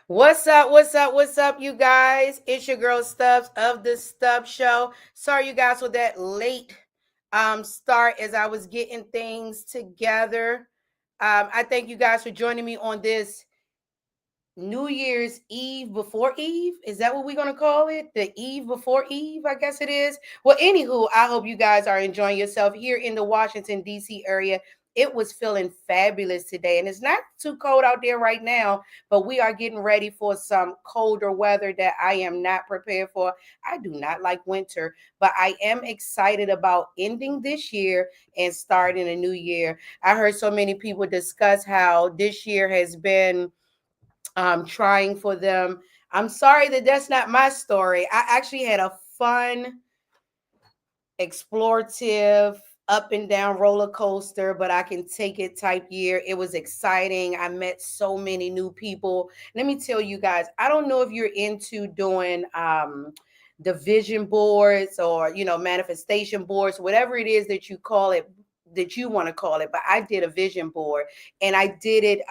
What's up? What's up? What's up, you guys? It's your girl Stubbs of the Stubbs Show. Sorry, you guys, for that late start as I was getting things together. I thank you guys for joining me on this New Year's Eve before Eve. Is that what we're going to call it? The Eve before Eve, I guess it is. Well, anywho, I hope you guys are enjoying yourself here in the Washington, D.C. area. It was feeling fabulous today, and it's not too cold out there right now, but we are getting ready for some colder weather that I am not prepared for. I do not like winter, but I am excited about ending this year and starting a new year. I heard so many people discuss how this year has been trying for them. I'm sorry that that's not my story. I actually had a fun, explorative, up and down roller coaster, but I can take it type year. It was exciting. I met so many new people. Let me tell you guys, I don't know if you're into doing the vision boards or manifestation boards, whatever it is that you call it, that you want to call it, but I did a vision board, and I did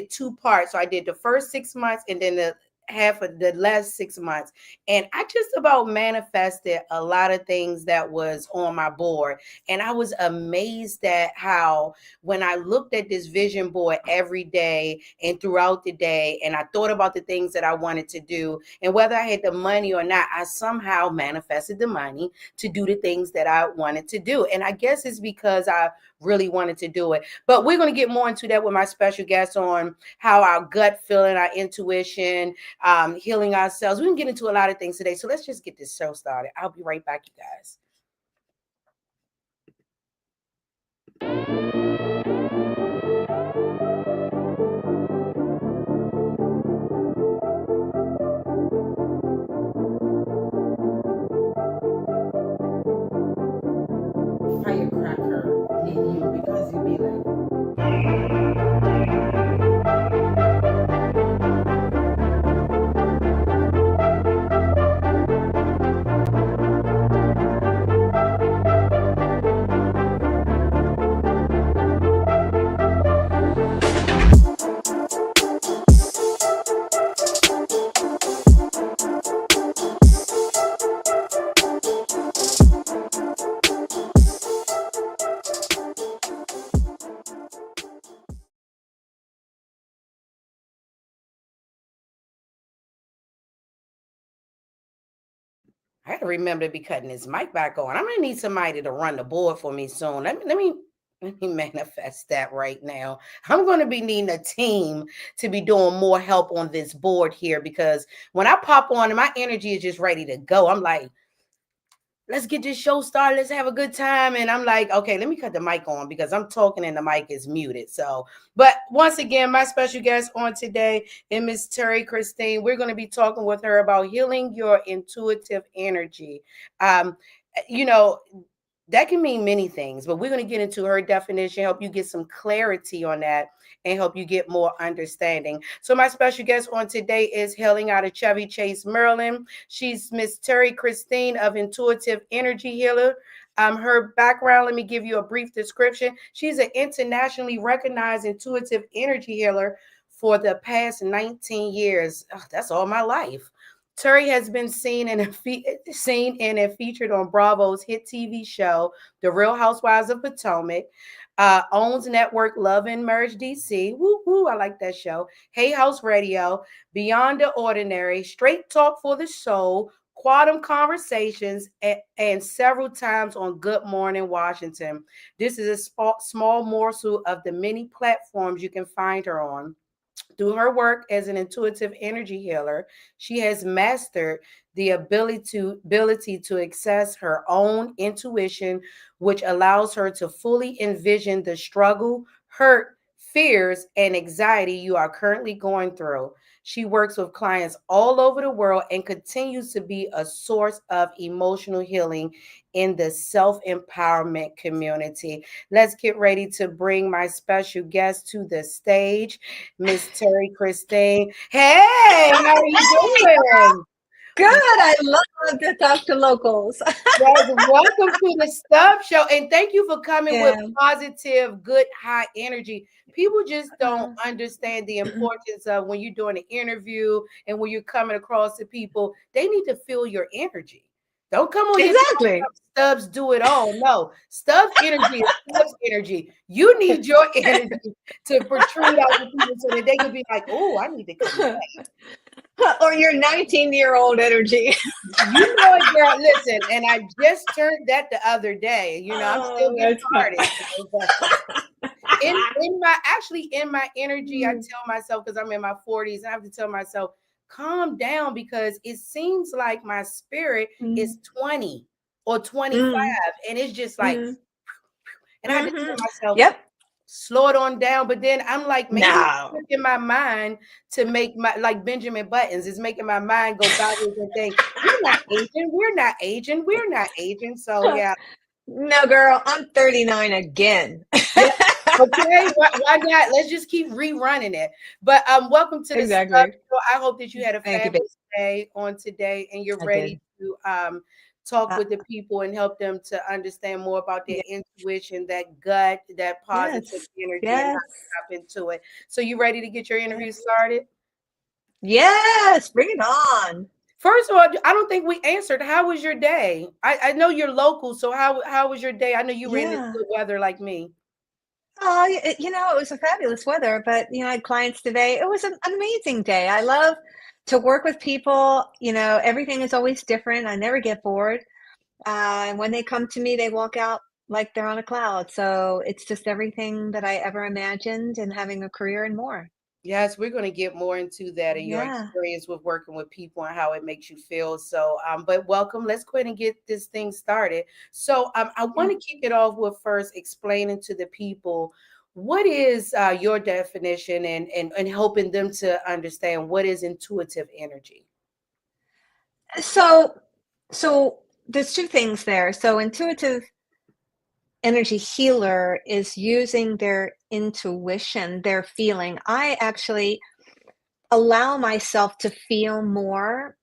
two parts. So I did the first 6 months and then the half of the last 6 months, and I just about manifested a lot of things that was on my board. And I was amazed at how, when I looked at this vision board every day and throughout the day, and I thought about the things that I wanted to do, and whether I had the money or not, I somehow manifested the money to do the things that I wanted to do. And I guess it's because I really wanted to do it. But we're going to get more into that with my special guest on how our gut feeling, our intuition, healing ourselves. We can get into a lot of things today. So let's just get this show started. I'll be right back, you guys. Firecracker in you because you be like, I gotta remember to be cutting this mic back on. I'm gonna need somebody to run the board for me soon. Let me manifest that right now. I'm gonna be needing a team to be doing more help on this board here, because when I pop on and my energy is just ready to go, I'm like, let's get this show started. Let's have a good time. And I'm like, okay, let me cut the mic on because I'm talking and the mic is muted. So, but once again, my special guest on today is Miss Terri Christine. We're going to be talking with her about healing your intuitive energy. Um, you know, that can mean many things, but we're going to get into her definition, help you get some clarity on that, and help you get more understanding. So my special guest on today is hailing out of Chevy Chase, Maryland. She's Miss Terri Christine of Intuitive Energy Healer. Her background, let me give you a brief description. She's an internationally recognized intuitive energy healer for the past 19 years. Oh, that's all my life. Terri has been seen and featured on Bravo's hit TV show, The Real Housewives of Potomac, owns network Love and Merge DC. Woo woo, I like that show. Hay House Radio, Beyond the Ordinary, Straight Talk for the Soul, Quantum Conversations, and several times on Good Morning Washington. This is a small morsel of the many platforms you can find her on. Through her work as an intuitive energy healer, she has mastered the ability to access her own intuition, which allows her to fully envision the struggle, hurt, fears, and anxiety you are currently going through. She works with clients all over the world and continues to be a source of emotional healing in the self empowerment community. Let's get ready to bring my special guest to the stage, Miss Terri Christine. Hey, how are you doing? Good. I love to talk to locals. Yes, welcome to the Stuff Show, and thank you for coming with Yeah. positive, good, high energy. People just don't Uh, understand the importance of when you're doing an interview and when you're coming across to people, they need to feel your energy. Don't come on here talking exactly. about Stubbs do it all. No, Stubbs energy is Stubbs energy. You need your energy to protrude out to people so that they can be like, oh, I need to come. Or your 19-year-old energy. You know it, girl. Listen, and I just turned that the other day. I'm still Oh, getting that's fun. started. But in my energy, I tell myself because I'm in my 40s, I have to tell myself, calm down because it seems like my spirit Mm, is 20 or 25, mm, and it's just like, mm, and I had to tell hmm. myself, Yep. slow it on down. But then I'm like, maybe No. it's in my mind to make my like Benjamin Buttons is making my mind go backwards and think, we're not aging. So yeah, No, girl, I'm 39 again. yeah. Okay, why not? Let's just keep rerunning it. But welcome to the stuff. Exactly. Show. I hope that you had a Thank you, babe. fabulous day on today and you're I ready did. to talk Uh, with the people and help them to understand more about their yeah. intuition, that gut, that positive Yes. energy, and how Yes. to tap into it. So you ready to get your interview Yes. started? Yes. Bring it on. First of all, I don't think we answered. How was your day? I know you're local, so how was your day? I know you were in this Yeah. good weather like me. Oh, it was a fabulous weather, but I had clients today. It was an amazing day. I love to work with people. Everything is always different. I never get bored. And when they come to me, they walk out like they're on a cloud. So it's just everything that I ever imagined and having a career and more. Yes, we're going to get more into that and your Yeah. experience with working with people and how it makes you feel. So, but welcome. Let's go ahead and get this thing started. So, I Yeah. want to kick it off with first explaining to the people what is your definition and helping them to understand what is intuitive energy. So, so there's two things there. So intuitive energy healer is using their intuition, their feeling. I actually allow myself to feel more.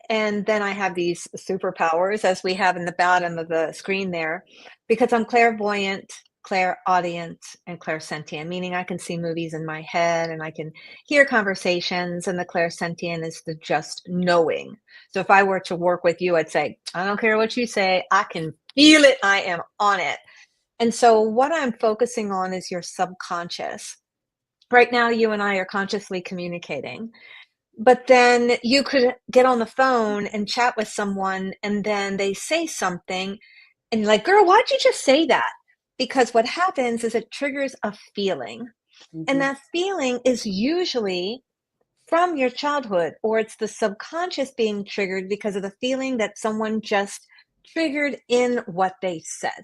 And then I have these superpowers, as we have in the bottom of the screen there, because I'm clairvoyant, clairaudient, and clairsentient, meaning I can see movies in my head and I can hear conversations. And the clairsentient is the just knowing. So if I were to work with you, I'd say, I don't care what you say, I can feel it, I am on it. And so what I'm focusing on is your subconscious. Right now, you and I are consciously communicating. But then you could get on the phone and chat with someone, and then they say something, and you're like, girl, why'd you just say that? Because what happens is it triggers a feeling. And Mhm. that feeling is usually from your childhood, or it's the subconscious being triggered because of the feeling that someone just triggered in what they said.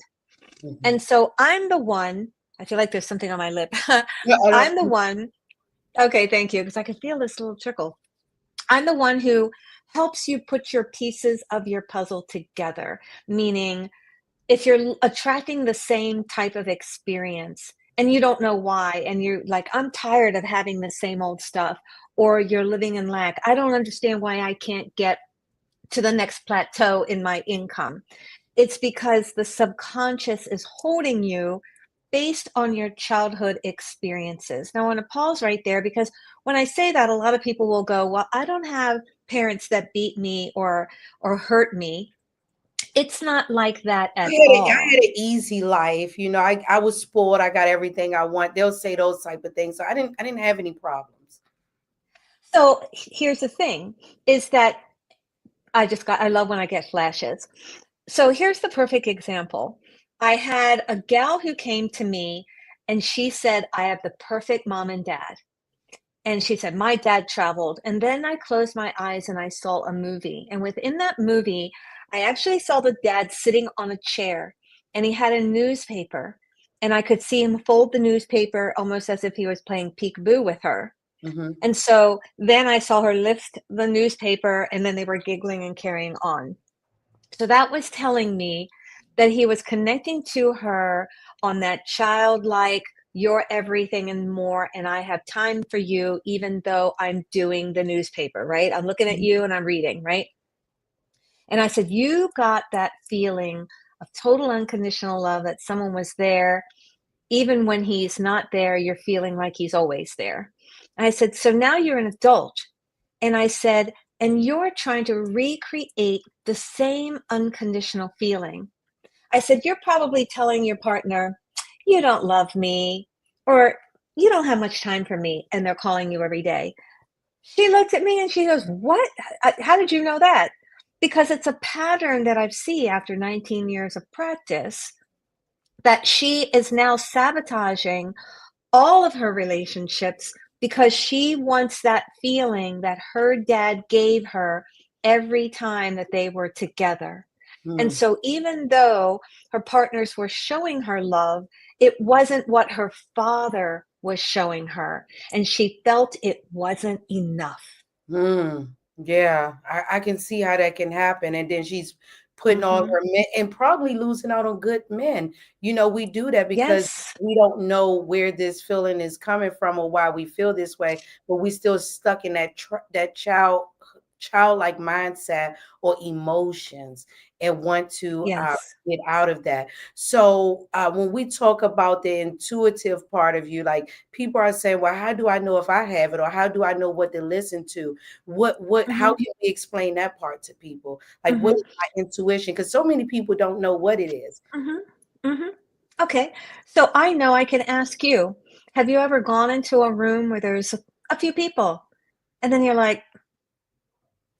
Mhm. And so I'm the one, I feel like there's something on my lip. Yeah, I I'm the don't. one, okay, thank you, because I can feel this little trickle. I'm the one who helps you put your pieces of your puzzle together, meaning if you're attracting the same type of experience and you don't know why, and you're like, I'm tired of having the same old stuff, or you're living in lack, I don't understand why I can't get to the next plateau in my income. It's because the subconscious is holding you based on your childhood experiences. Now, I want to pause right there because when I say that, a lot of people will go, well, I don't have parents that beat me or hurt me. It's not like that I at had, I all. had an easy life. I was spoiled. I got everything I want. They'll say those type of things. So I didn't have any problems. So here's the thing is that I love when I get flashes. So here's the perfect example. I had a gal who came to me and she said, I have the perfect mom and dad. And she said, my dad traveled. And then I closed my eyes and I saw a movie. And within that movie, I actually saw the dad sitting on a chair and he had a newspaper. And I could see him fold the newspaper almost as if he was playing peekaboo with her. Hmm. And so then I saw her lift the newspaper and then they were giggling and carrying on. So that was telling me that he was connecting to her on that childlike, you're everything and more, and I have time for you, even though I'm doing the newspaper, right? I'm looking at you and I'm reading, right? And I said, you got that feeling of total unconditional love, that someone was there. Even when he's not there, you're feeling like he's always there. And I said, so now you're an adult. And I said, and you're trying to recreate the same unconditional feeling. I said, you're probably telling your partner, you don't love me, or you don't have much time for me. And they're calling you every day. She looked at me and she goes, what? How did you know that? Because it's a pattern that I've seen after 19 years of practice, that she is now sabotaging all of her relationships because she wants that feeling that her dad gave her every time that they were together. And Mm, so, even though her partners were showing her love, it wasn't what her father was showing her. And she felt it wasn't enough. mm. Yeah, I can see how that can happen. And then she's putting all Hmm. her men and probably losing out on good men. We do that because Yes. we don't know where this feeling is coming from or why we feel this way, but we still stuck in that childlike mindset or emotions and want to Yes. get out of that. So when we talk about the intuitive part of you, like people are saying, well, how do I know if I have it, or how do I know what to listen to? How Hmm. can we explain that part to people? Like, what Hmm. is my intuition? Because so many people don't know what it is. Hmm. Hmm. Okay. So I know I can ask you, have you ever gone into a room where there's a few people and then you're like,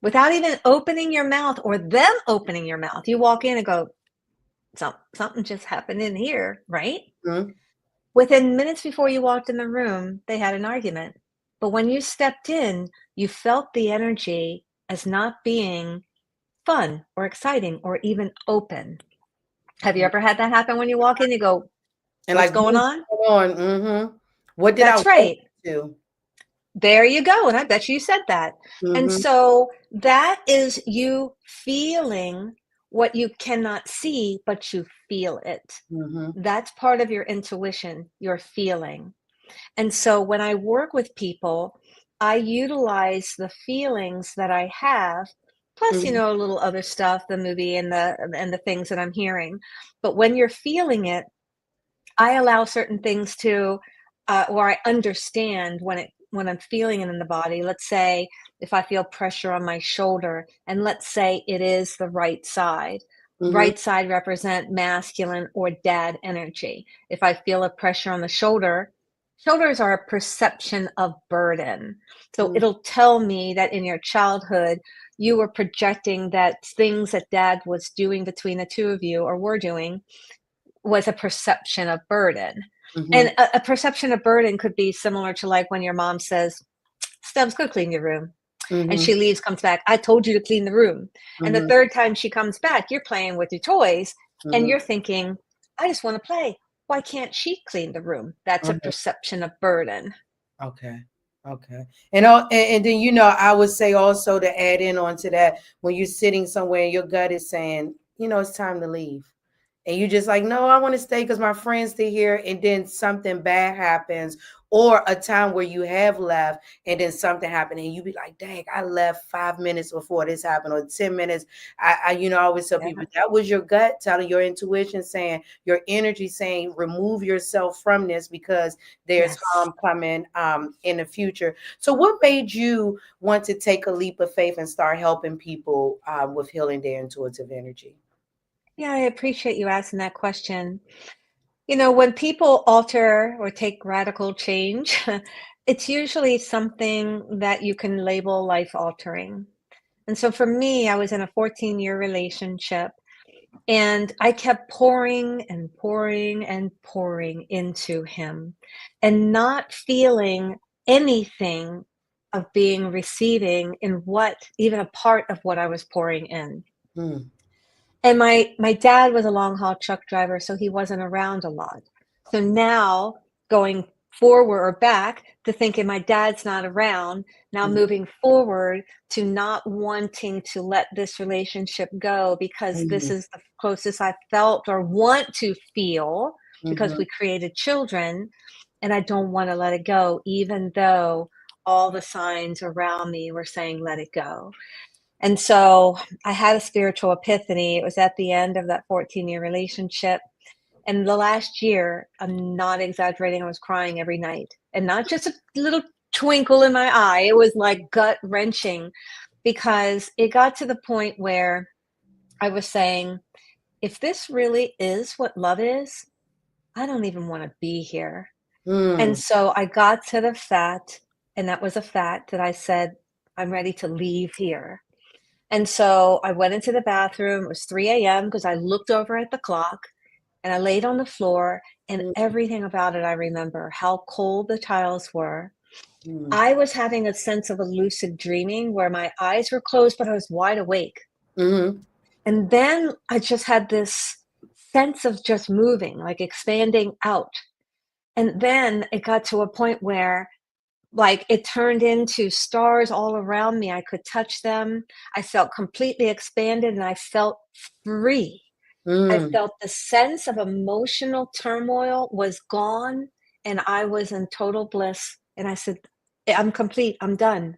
without even opening your mouth or them opening your mouth, you walk in and go, something just happened in here, right? Mhm. Within minutes before you walked in the room, they had an argument. But when you stepped in, you felt the energy as not being fun or exciting or even open. Have you ever had that happen when you walk in? You go, And what's like, going what is on? going on? What did I That's walk right. into? There you go. And I bet you said that. And Mm-hmm. so that is you feeling what you cannot see, but you feel it. Mm-hmm. That's part of your intuition, your feeling. And so when I work with people, I utilize the feelings that I have, plus, Mm-hmm. a little other stuff, the movie and the things that I'm hearing. But when you're feeling it, I allow certain things to, or I understand when I'm feeling it in the body. Let's say if I feel pressure on my shoulder, and let's say it is the right side. Mm-hmm. Right side represent masculine or dad energy. If I feel a pressure on the shoulder, shoulders are a perception of burden. So it'll tell me that in your childhood, you were projecting that things that dad was doing between the two of you or were doing was a perception of burden. Mm-hmm. And a perception of burden could be similar to like when your mom says, Stubbs, go clean your room. And Mm-hmm. she leaves, comes back, I told you to clean the room. And the Mm-hmm. third time she comes back, you're playing with your toys and Mm-hmm. you're thinking, I just want to play. Why can't she clean the room? That's a Mm-hmm. perception of burden. Okay. Okay. And then I would say also to add in onto that, when you're sitting somewhere and your gut is saying, it's time to leave. And you just like, no, I want to stay because my friends stay here, and then something bad happens, or a time where you have left and then something happened and you be like, dang, I left 5 minutes before this happened, or 10 minutes. I always tell people Yes. that was your gut telling, your intuition saying, your energy saying, remove yourself from this because there's Yes. harm coming in the future. So what made you want to take a leap of faith and start helping people with healing their intuitive energy? Yeah, I appreciate you asking that question. When people alter or take radical change, it's usually something that you can label life altering. And so for me, I was in a 14-year relationship and I kept pouring and pouring and pouring into him and not feeling anything of being receiving in what even a part of what I was pouring in. Mm, And my dad was a long haul truck driver, so he wasn't around a lot. So now going forward or back to thinking my dad's not around, now mm, moving forward to not wanting to let this relationship go because this mhm, is the closest I felt or want to feel because mhm, we created children and I don't want to let it go, even though all the signs around me were saying let it go. And so I had a spiritual epiphany. It was at the end of that 14-year relationship. And the last year, I'm not exaggerating, I was crying every night. And not just a little twinkle in my eye, it was like gut wrenching, because it got to the point where I was saying, if this really is what love is, I don't even want to be here. And Mm, so I got to the fact, and that was a fact, that I said, I'm ready to leave here. And so I went into the bathroom. It was 3 a.m. because I looked over at the clock, and I laid on the floor, and mm, everything about it I remember, how cold the tiles were. mm, I was having a sense of a lucid dreaming where my eyes were closed, but I was wide awake. mhm, And then I just had this sense of just moving, like expanding out. And then it got to a point where, like, it turned into stars all around me. I could touch them. I felt completely expanded and I felt free. I mm. felt the sense of emotional turmoil was gone, and I was in total bliss. And I said, I'm complete. I'm done.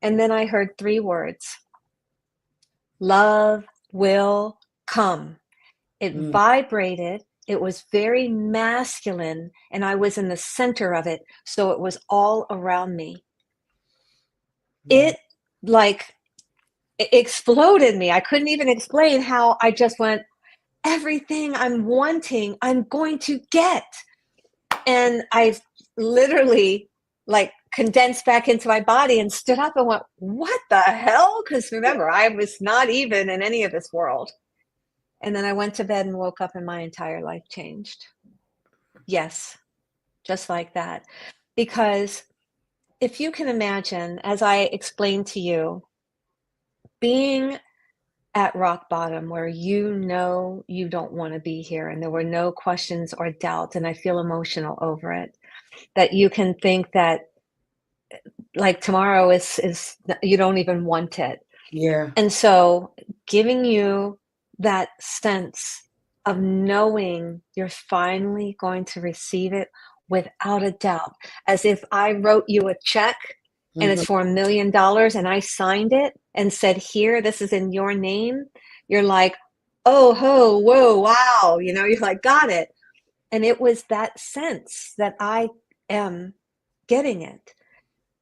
And then I heard 3 words: love will come. It Mm, vibrated. It was very masculine, and I was in the center of it. So it was all around me. yeah. It, like, it exploded me. I couldn't even explain how I just went, everything I'm wanting, I'm going to get. And I literally, like, condensed back into my body and stood up and went, what the hell? Because remember, I was not even in any of this world. And then I went to bed and woke up and my entire life changed. Yes, just like that. Because if you can imagine, as I explained to you, being at rock bottom where you know you don't want to be here and there were no questions or doubts, and I feel emotional over it, that you can think that, like, tomorrow is you don't even want it. Yeah. And so giving you that sense of knowing you're finally going to receive it without a doubt, as if I wrote you a check and it's Mhm, for $1 million and I signed it and said, here, this is in your name. You're like, oh, ho, whoa, wow. You're like, got it. And it was that sense that I am getting it,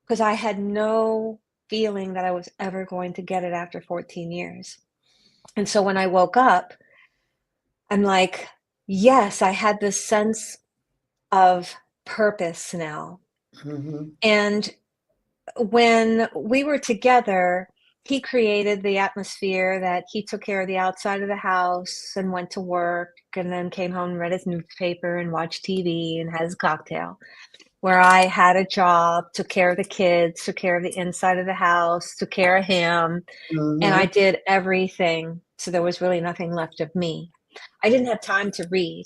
because I had no feeling that I was ever going to get it after 14 years. And so when I woke up, I'm like, yes, I had this sense of purpose now. mhm, And when we were together, he created the atmosphere that he took care of the outside of the house and went to work and then came home and read his newspaper and watched TV and had his cocktail. Where I had a job, took care of the kids, took care of the inside of the house, took care of him, and I mhm. did everything. So there was really nothing left of me. I didn't have time to read,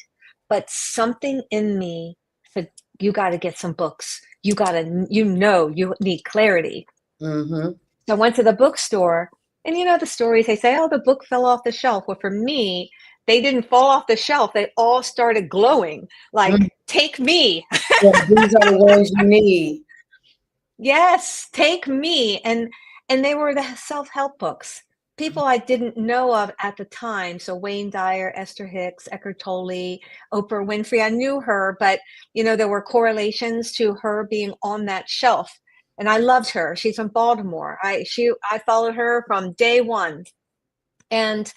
but something in me said, you got to get some books. You need clarity. Mhm. So I went to the bookstore, and the stories, they say, oh, the book fell off the shelf. Well, for me, they didn't fall off the shelf. They all started glowing, Mm. like, take me. Yeah, these are the ones you need. Yes, take me. And they were the self-help books. People I didn't know of at the time. So Wayne Dyer, Esther Hicks, Eckhart Tolle, Oprah Winfrey. I knew her, but there were correlations to her being on that shelf. And I loved her. She's from Baltimore. I followed her from day one. And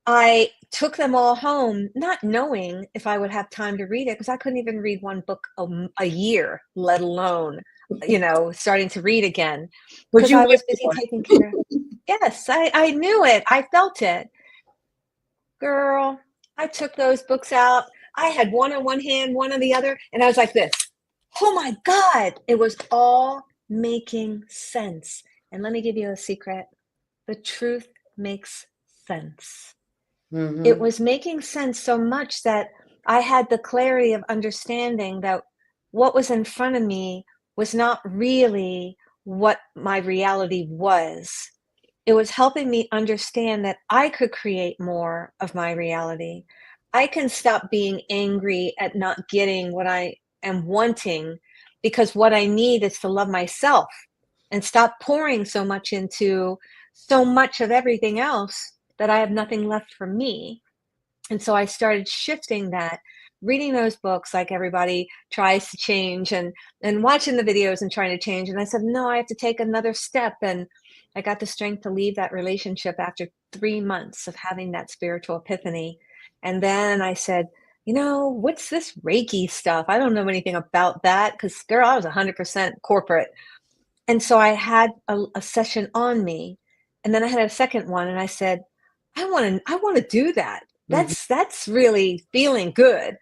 I took them all home, not knowing if I would have time to read it, because I couldn't even read one book a year, let alone, starting to read again, But because you I went was busy for taking it. care. Yes, I knew it. I felt it. Girl, I took those books out. I had one in one hand, one in the other, and I was like this. Oh my God, it was all making sense. And let me give you a secret. The truth makes sense. It Mhm, was making sense so much that I had the clarity of understanding that what was in front of me was not really what my reality was. It was helping me understand that I could create more of my reality. I can stop being angry at not getting what I am wanting, because what I need is to love myself and stop pouring so much into so much of everything else that I have nothing left for me. And so I started shifting that, reading those books like everybody tries to change, and watching the videos and trying to change. And I said, no, I have to take another step. And I got the strength to leave that relationship after 3 months of having that spiritual epiphany. And then I said, what's this Reiki stuff? I don't know anything about that because, girl, I was 100% corporate. And so I had a session on me, and then I had a second one, and I said, I wanna do that. Mhm. That's really feeling good.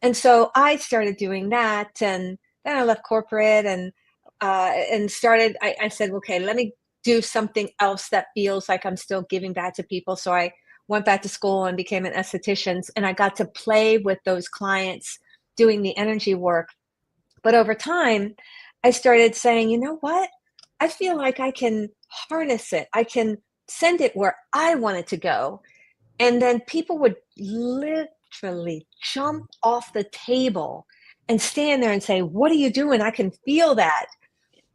And so I started doing that, and then I left corporate and started I said, "Okay, let me do something else that feels like I'm still giving back to people." So I went back to school and became an esthetician, and I got to play with those clients doing the energy work. But over time, I started saying, you know what? I feel like I can harness it. I can send it where I want it to go. And then people would literally jump off the table and stand there and say, what are you doing? I can feel that.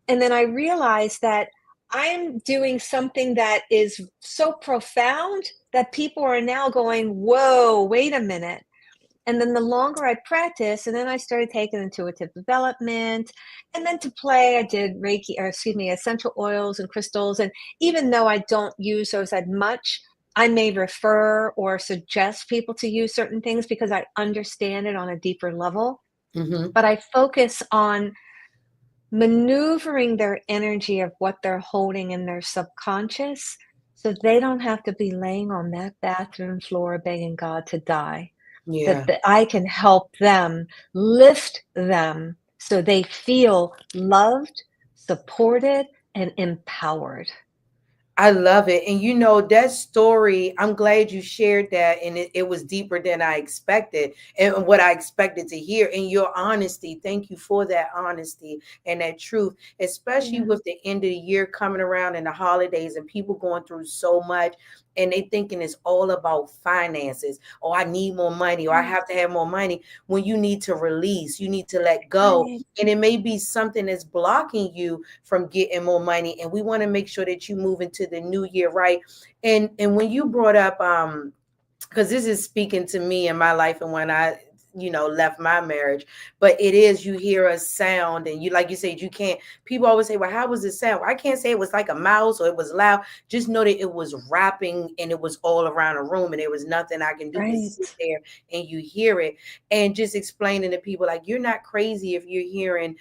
And then I realized that I'm doing something that is so profound that people are now going, whoa, wait a minute. And then the longer I practiced, and then I started taking intuitive development. And then to play, I did Reiki, or excuse me, essential oils and crystals. And even though I don't use those as much, I may refer or suggest people to use certain things because I understand it on a deeper level. Mhm. But I focus on maneuvering their energy of what they're holding in their subconscious so they don't have to be laying on that bathroom floor begging God to die, Yeah. that I can help them, lift them so they feel loved, supported, and empowered. I love it. And that story, I'm glad you shared that. And it was deeper than I expected and what I expected to hear. And your honesty, thank you for that honesty and that truth, especially Yeah, with the end of the year coming around and the holidays and people going through so much. And they thinking it's all about finances. Oh, I need more money, or I right, have to have more money. When you need to release, you need to let go. right, And it may be something that's blocking you from getting more money, and we want to make sure that you move into the new year right. And when you brought up because this is speaking to me in my life and when I left my marriage, but it is, you hear a sound and you, like you said, you can't, people always say, well, how was the sound? I can't say it was like a mouse or it was loud. Just know that it was rapping and it was all around the room and there was nothing I can do but sit right, there and you hear it. And just explaining to people, like, you're not crazy if you're hearing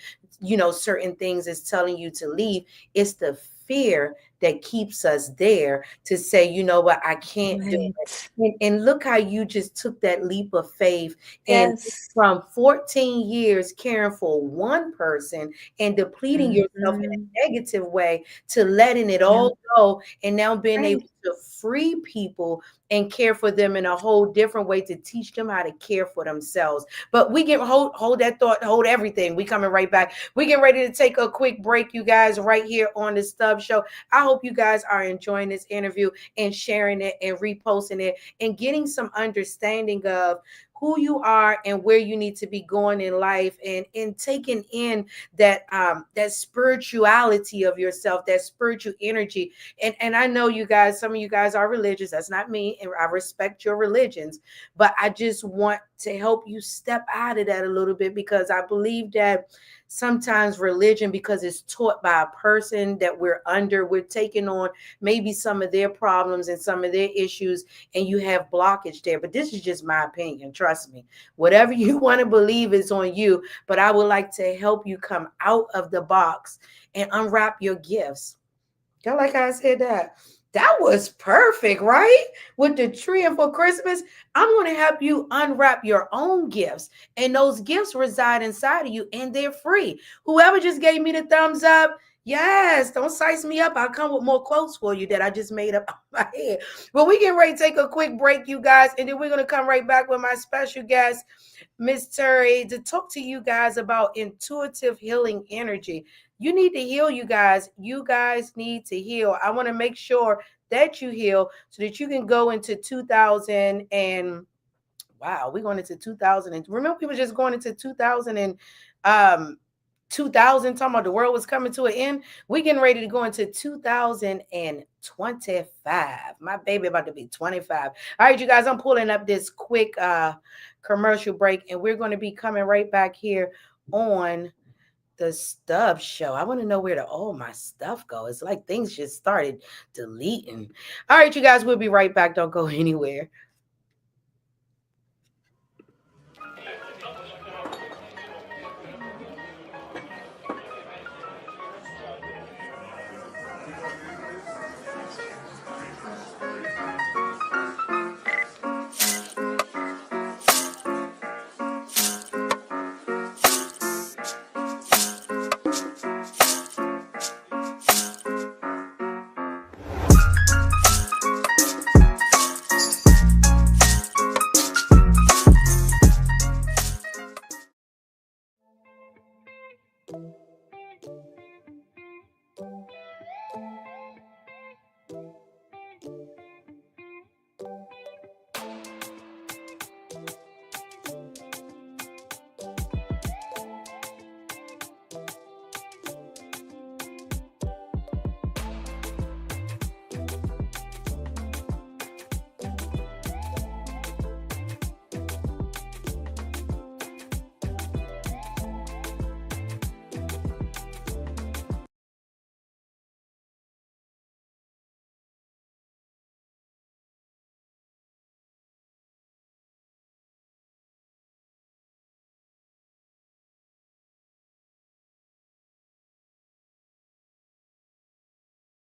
certain things is telling you to leave. It's the fear that keeps us there to say, you know what, I can't do it. right. And look how you just took that leap of faith, and Yes. from 14 years caring for one person and depleting yourself in Mhm. a negative way to letting it Yeah, all go, and now being able right. to free people and care for them in a whole different way to teach them how to care for themselves. But we can hold that thought, hold everything. We coming right back. We get ready to take a quick break, you guys, right here on the Stubb Show. I hope you guys are enjoying this interview and sharing it and reposting it and getting some understanding of who you are and where you need to be going in life, and taking in that spirituality of yourself, that spiritual energy. And I know you guys, some of you guys are religious. That's not me, and I respect your religions, but I just want to help you step out of that a little bit, because I believe that sometimes religion, because it's taught by a person that we're taking on maybe some of their problems and some of their issues, and you have blockage there. But this is just my opinion, trust me. Whatever you want to believe is on you, but I would like to help you come out of the box and unwrap your gifts. Y'all like how I said that? That was perfect, right? With the tree and for Christmas, I'm going to help you unwrap your own gifts. And those gifts reside inside of you and they're free. Whoever just gave me the thumbs up, yes, don't size me up. I'll come with more quotes for you that I just made up my head. But we get ready to take a quick break, you guys, and then we're going to come right back with my special guest, Miss Terri, to talk to you guys about intuitive healing energy. You need to heal, you guys. You guys need to heal. I want to make sure that you heal so that you can go into 2000 and wow, we're going into 2000 and remember we were just going into 2000 and um 2000, talking about the world was coming to an end. We getting ready to go into 2025. My baby about to be 25. All right, you guys, I'm pulling up this quick commercial break, and we're going to be coming right back here on the Stuff Show. I want to know where all my stuff go. It's like things just started deleting. All right, you guys, we'll be right back. Don't go anywhere.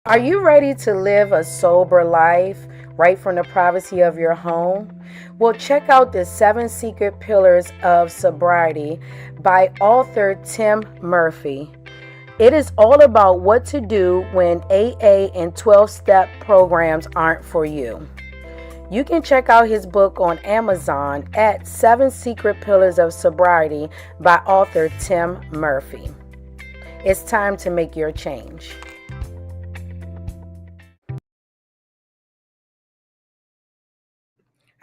Are you ready to live a sober life right from the privacy of your home? Well, check out the 7 Secret Pillars of Sobriety by author Tim Murphy. It is all about what to do when AA and 12-step programs aren't for you. You can check out his book on Amazon at 7 Secret Pillars of Sobriety by author Tim Murphy. It's time to make your change.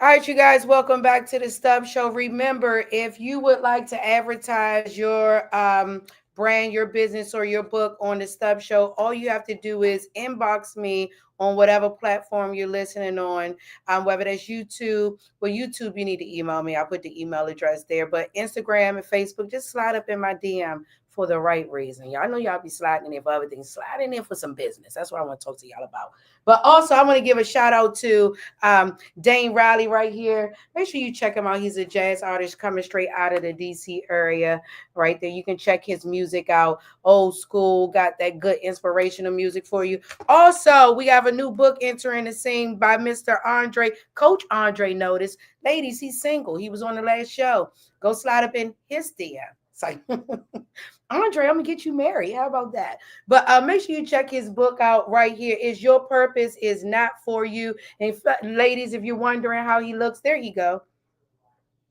All right, you guys, welcome back to the Stub Show. Remember, if you would like to advertise your brand, your business, or your book on the Stub Show, all you have to do is inbox me on whatever platform you're listening on, whether that's YouTube. Well, YouTube, you need to email me. I'll put the email address there. But Instagram and Facebook, just slide up in my DM for the right reason. Y'all know y'all be sliding in for other things. Sliding in for some business. That's what I want to talk to y'all about. But also, I want to give a shout out to Dane Riley right here. Make sure you check him out. He's a jazz artist coming straight out of the DC area right there. You can check his music out. Old school, got that good inspirational music for you. Also, we have a new book entering the scene by Mr. Andre. Coach Andre noticed. Ladies, he's single. He was on the last show. Go slide up in his DM. It's like, Andre, I'm gonna get you married. How about that? But make sure you check his book out right here. Is Your Purpose Is Not For You. And ladies, if you're wondering how he looks, there you go.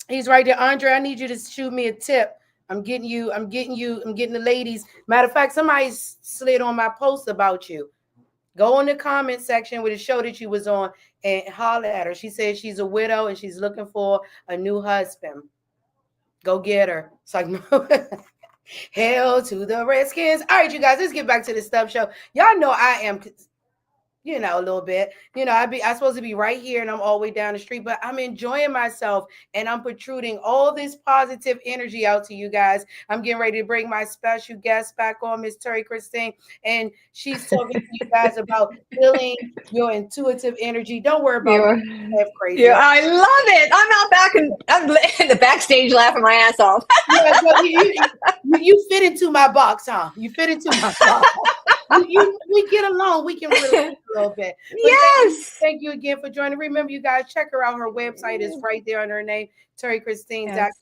He's right there. Andre, I need you to shoot me a tip. I'm getting the ladies. Matter of fact, somebody slid on my post about you. Go in the comment section with the show that you was on and holler at her. She said she's a widow and she's looking for a new husband. Go get her. It's like, no. Hell to the Redskins. All right, you guys, let's get back to the Stuff Show. Y'all know I am, a little bit. I supposed to be right here and I'm all the way down the street, but I'm enjoying myself and I'm protruding all this positive energy out to you guys. I'm getting ready to bring my special guest back on, Miss Terri Christine, and she's talking to you guys about feeling your intuitive energy. Don't worry about You're, me. Crazy. yeah, I love it. I'm out back and I'm in the backstage laughing my ass off. Yeah, so you fit into my box, huh? You fit into my box. We get along. We can relate a little bit. But yes. Thank you again for joining. Remember, you guys, check her out. Her website is right there on her name, terrichristine.com. Yes.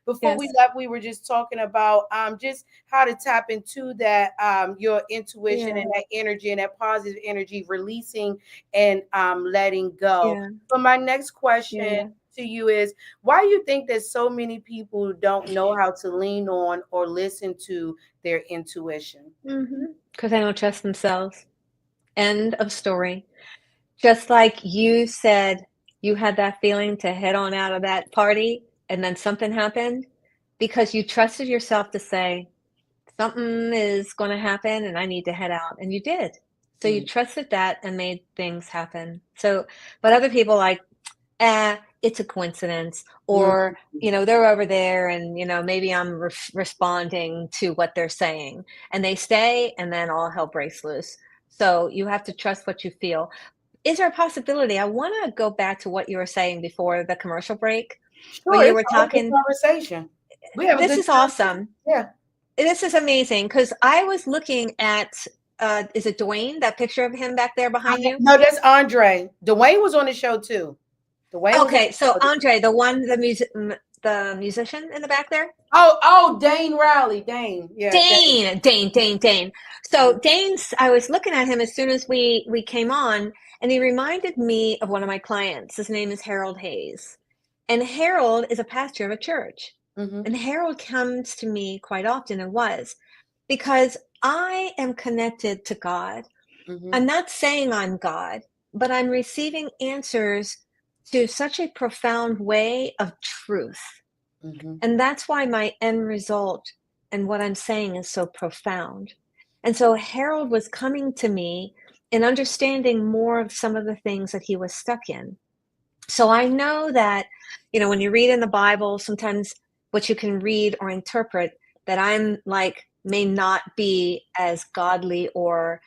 Before we left, we were just talking about just how to tap into that your intuition and that energy and that positive energy, releasing and letting go. Yeah. So my next question to you is, why do you think that so many people don't know how to lean on or listen to their intuition? Because they don't trust themselves. End of story. Just like you said, you had that feeling to head on out of that party and then something happened because you trusted yourself to say, something is going to happen and I need to head out. And you did. So you Mm, trusted that and made things happen. So, but other people like, it's a coincidence, mm, or, they're over there and, maybe I'm responding to what they're saying, and they stay and then all hell breaks loose. So you have to trust what you feel. Is there a possibility? I want to go back to what you were saying before the commercial break, where sure, you it's were an open talking. conversation. We have a This good is time. awesome. Yeah. This is amazing because I was looking at, is it Dwayne? That picture of him back there behind you? No, that's Andre. Dwayne was on the show too. Dwayne was on Okay, so the show. Andre, the musician in the back there. Oh, Dane Rowley. Dane. Yeah, Dane. Dane. So Dane's, I was looking at him as soon as we came on, and he reminded me of one of my clients. His name is Harold Hayes, and Harold is a pastor of a church. Mm-hmm. And Harold comes to me quite often, and was because I am connected to God. Mm-hmm. I'm not saying I'm God, but I'm receiving answers to such a profound way of truth. Mm-hmm. And that's why my end result and what I'm saying is so profound. And so Harold was coming to me and understanding more of some of the things that he was stuck in. So I know that, when you read in the Bible, sometimes what you can read or interpret that I'm like may not be as godly or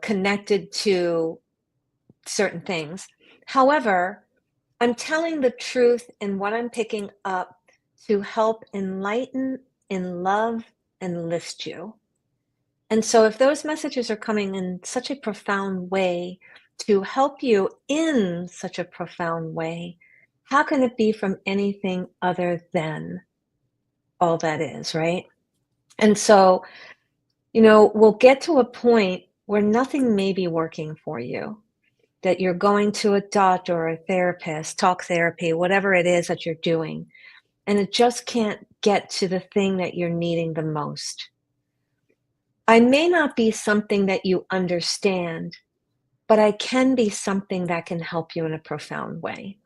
connected to certain things. However, I'm telling the truth in what I'm picking up to help enlighten, in love, and lift you. And so, if those messages are coming in such a profound way to help you in such a profound way, how can it be from anything other than all that is, right? And so, we'll get to a point where nothing may be working for you, that you're going to a doctor or a therapist, talk therapy, whatever it is that you're doing, and it just can't get to the thing that you're needing the most. I may not be something that you understand, but I can be something that can help you in a profound way.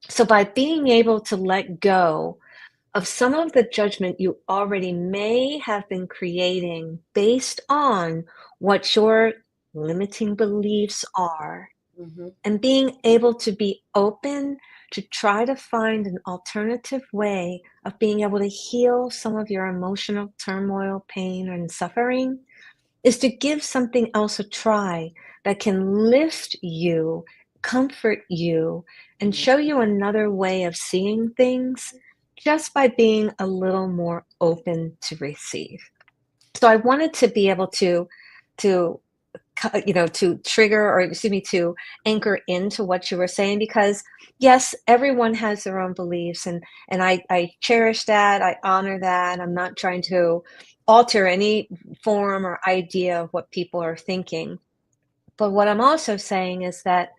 So, by being able to let go of some of the judgment you already may have been creating based on what your limiting beliefs are, Mm-hmm. and being able to be open to try to find an alternative way of being able to heal some of your emotional turmoil, pain, and suffering, is to give something else a try that can lift you, comfort you, and show you another way of seeing things, just by being a little more open to receive. So I wanted to be able to to trigger, or excuse me, to anchor into what you were saying, because yes, everyone has their own beliefs, and I cherish that, I honor that. I'm not trying to alter any form or idea of what people are thinking. But what I'm also saying is that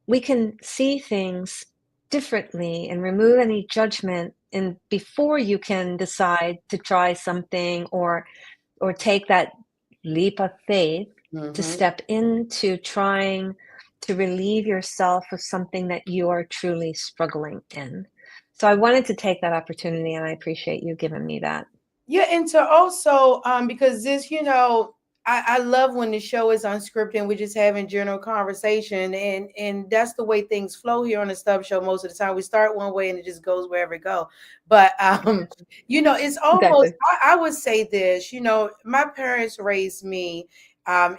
we can see things differently and remove any judgment, and before you can decide to try something, or take that leap of faith to Mm-hmm. step into trying to relieve yourself of something that you are truly struggling in. So I wanted to take that opportunity, and I appreciate you giving me that. Yeah, and to also because this, I love when the show is unscripted and we're just having general conversation, and that's the way things flow here on the Stuff Show most of the time. We start one way and it just goes wherever it go. But it's almost, Exactly. I would say this, my parents raised me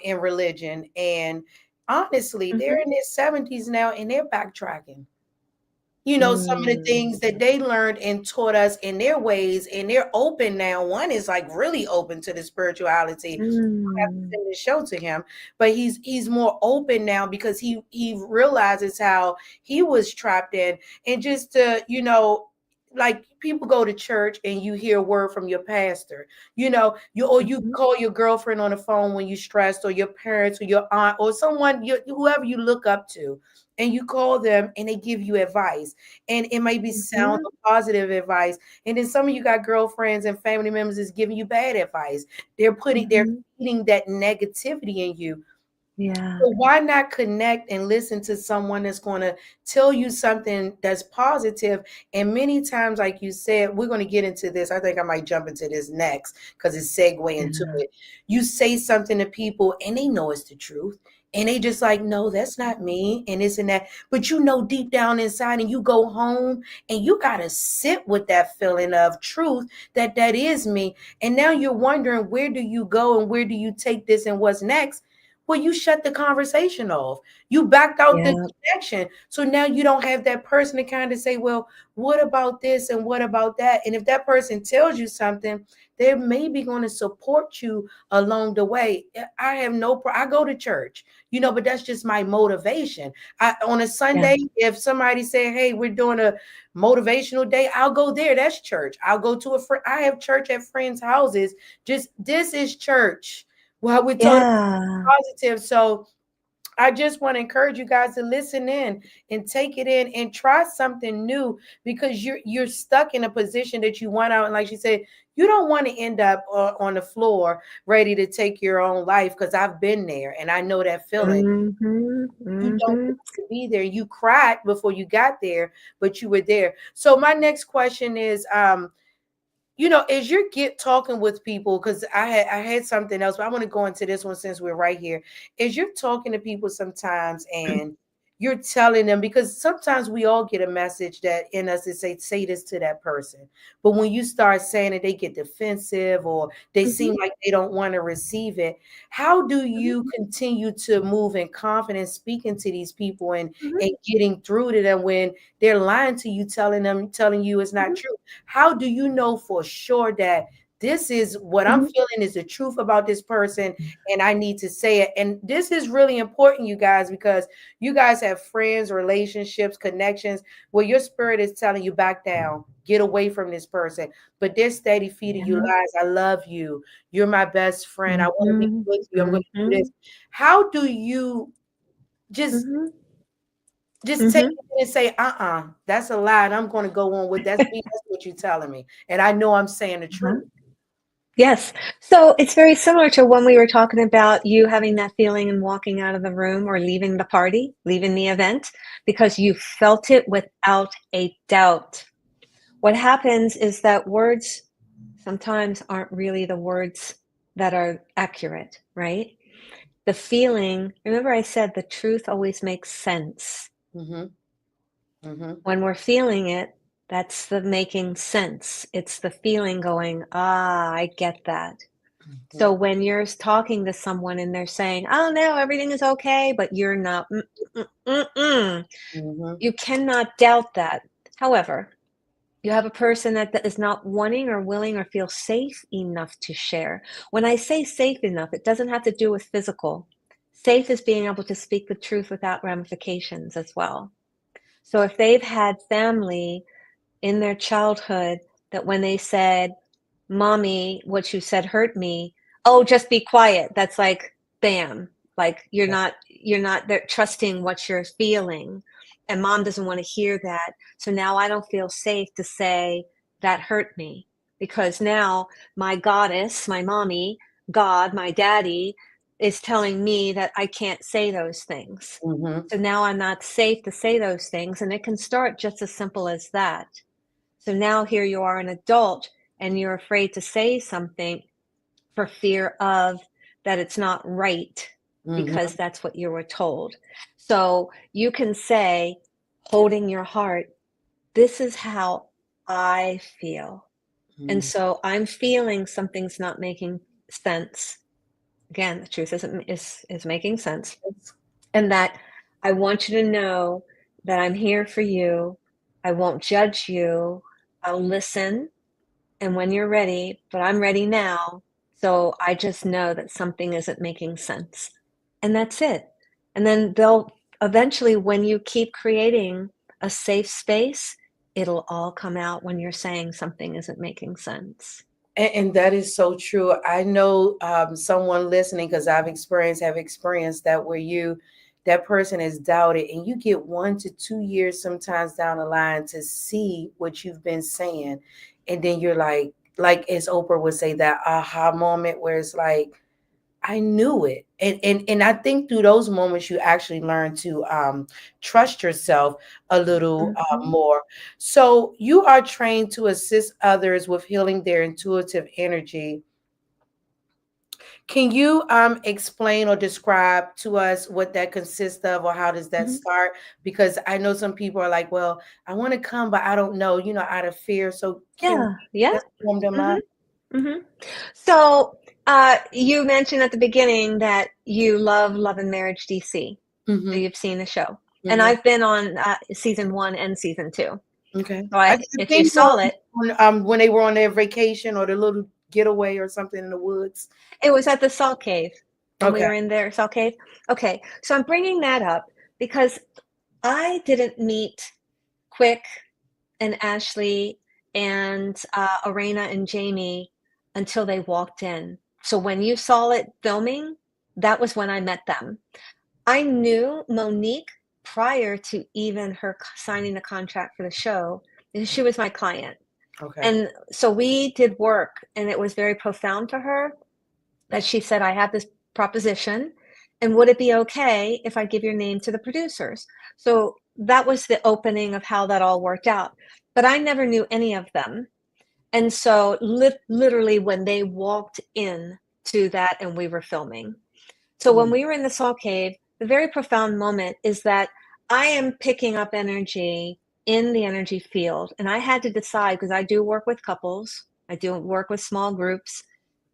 in religion, and honestly, they're Hmm. in their 70s now and they're backtracking. Some of the Mm. things that they learned and taught us in their ways, and they're open now. One is like really open to the spirituality. I have to Mm. send this show to him, but he's more open now because he realizes how he was trapped in, and just to like people go to church and you hear a word from your pastor, you Mhm. call your girlfriend on the phone when you're stressed, or your parents or your aunt or someone, whoever you look up to, and you call them and they give you advice, and it may be sound Mhm. or positive advice, and then some of you got girlfriends and family members is giving you bad advice. They're Mhm. feeding that negativity in you. Yeah. So why not connect and listen to someone that's going to tell you something that's positive? And many times, like you said, we're going to get into this. I think I might jump into this next because it's segue into Yeah. it. You say something to people and they know it's the truth. And they just like, no, that's not me. And this and that. But you know, deep down inside, and you go home and you got to sit with that feeling of truth that that is me. And now you're wondering, where do you go and where do you take this and what's next? Well, you shut the conversation off. You backed out the Yeah. connection. So now you don't have that person to kind of say, well, what about this and what about that? And if that person tells you something, they're maybe going to support you along the way. I have I go to church, but that's just my motivation. On a Yeah. Sunday, if somebody say, hey, we're doing a motivational day, I'll go there. That's church. I'll go to a friend. I have church at friends' houses. Just this is church. Well, we're talking Yeah. positive. So I just want to encourage you guys to listen in and take it in and try something new, because you're stuck in a position that you want out. And like she said, you don't want to end up on the floor ready to take your own life, because I've been there and I know that feeling. Mhm. You don't Mhm. want to be there. You cried before you got there, but you were there. So my next question is, as you're get talking with people, because I had something else, but I want to go into this one since we're right here. As you're talking to people sometimes and you're telling them, because sometimes we all get a message that in us that say this to that person. But when you start saying it, they get defensive or they seem Mhm. like they don't want to receive it. How do Mhm. you continue to move in confidence speaking to these people Mhm. and getting through to them when they're lying to you, telling you it's not Mhm. true? How do you know for sure that this is what I'm Mhm. feeling is the truth about this person and I need to say it? And this is really important, you guys, because you guys have friends, relationships, connections where your spirit is telling you back down, get away from this person. But they're steady feeding you Yeah. lies. I love you. You're my best friend. I want to be Mhm. with you. I'm going to do this. Mhm. How do you just Mhm. just take Mhm. it and say, that's a lie, and I'm going to go on with that's me. That's what you're telling me, and I know I'm saying the Uh-huh. truth. Yes. So it's very similar to when we were talking about you having that feeling and walking out of the room or leaving the party, leaving the event, because you felt it without a doubt. What happens is that words sometimes aren't really the words that are accurate, right? The feeling, remember I said the truth always makes sense. Mm-hmm. Mm-hmm. When we're feeling it, that's the making sense. It's the feeling going, ah, I get that. So when you're talking to someone and they're saying, "Oh, no, everything is okay," but you're not, Mm-hmm. you cannot doubt that. However, you have a person that is not wanting or willing or feel safe enough to share. When I say safe enough, it doesn't have to do with physical. Safe is being able to speak the truth without ramifications as well. So if they've had family in their childhood that when they said, "Mommy, what you said hurt me." "Oh, just be quiet." That's like, bam, like you're not there trusting what you're feeling, and mom doesn't wanna hear that. So now I don't feel safe to say, "That hurt me," because now my goddess, my mommy, God, my daddy, is telling me that I can't say those things. Mm-hmm. So now I'm not safe to say those things, and it can start just as simple as that. So now here you are an adult and you're afraid to say something for fear of that it's not right Mm-hmm. because that's what you were told. So you can say, holding your heart, this is how I feel. And Mm-hmm. so I'm feeling something's not making sense. Again, the truth is making sense. And that I want you to know that I'm here for you. I won't judge you. I'll listen and when you're ready, but I'm ready now. So I just know that something isn't making sense. And that's it. And then they'll eventually, when you keep creating a safe space, it'll all come out when you're saying something isn't making sense. And that is so true. I know someone listening, because have experienced that, where that person is doubted and you get 1 to 2 years sometimes down the line to see what you've been saying. And then you're like as Oprah would say, that aha moment where it's like, I knew it. And I think through those moments you actually learn to trust yourself a little Mhm. more. So you are trained to assist others with healing their intuitive energy. Can you explain or describe to us what that consists of, or how does that Mhm. start? Because I know some people are like, well, I want to come, but I don't know, out of fear. So can Yeah, you yeah. just warm them Mhm, up? mhm. So, you mentioned at the beginning that you love Love and Marriage DC. So Mm-hmm. you've seen the show, and Mm-hmm. I've been on, season 1 and season 2. Okay. So I I just if you seen saw it, when they were on their vacation or their little getaway or something in the woods. it was at the Salt Cave, when we Okay. were in their Salt Cave. Okay, so I'm bringing that up because I didn't meet Quick and Ashley and, Arena and Jamie until they walked in. So when you saw it filming, that was when I met them. I knew Monique prior to even her signing the contract for the show, because she was my client. Okay. And so we did work, and it was very profound to her that she said, I have this proposition, and would it be okay if I give your name to the producers? So that was the opening of how that all worked out. But I never knew any of them. And so literally when they walked in to that and we were filming. So when Mm. we were in the Salt Cave, the very profound moment is that I am picking up energy in the energy field. And I had to decide, because I do work with couples, I do work with small groups,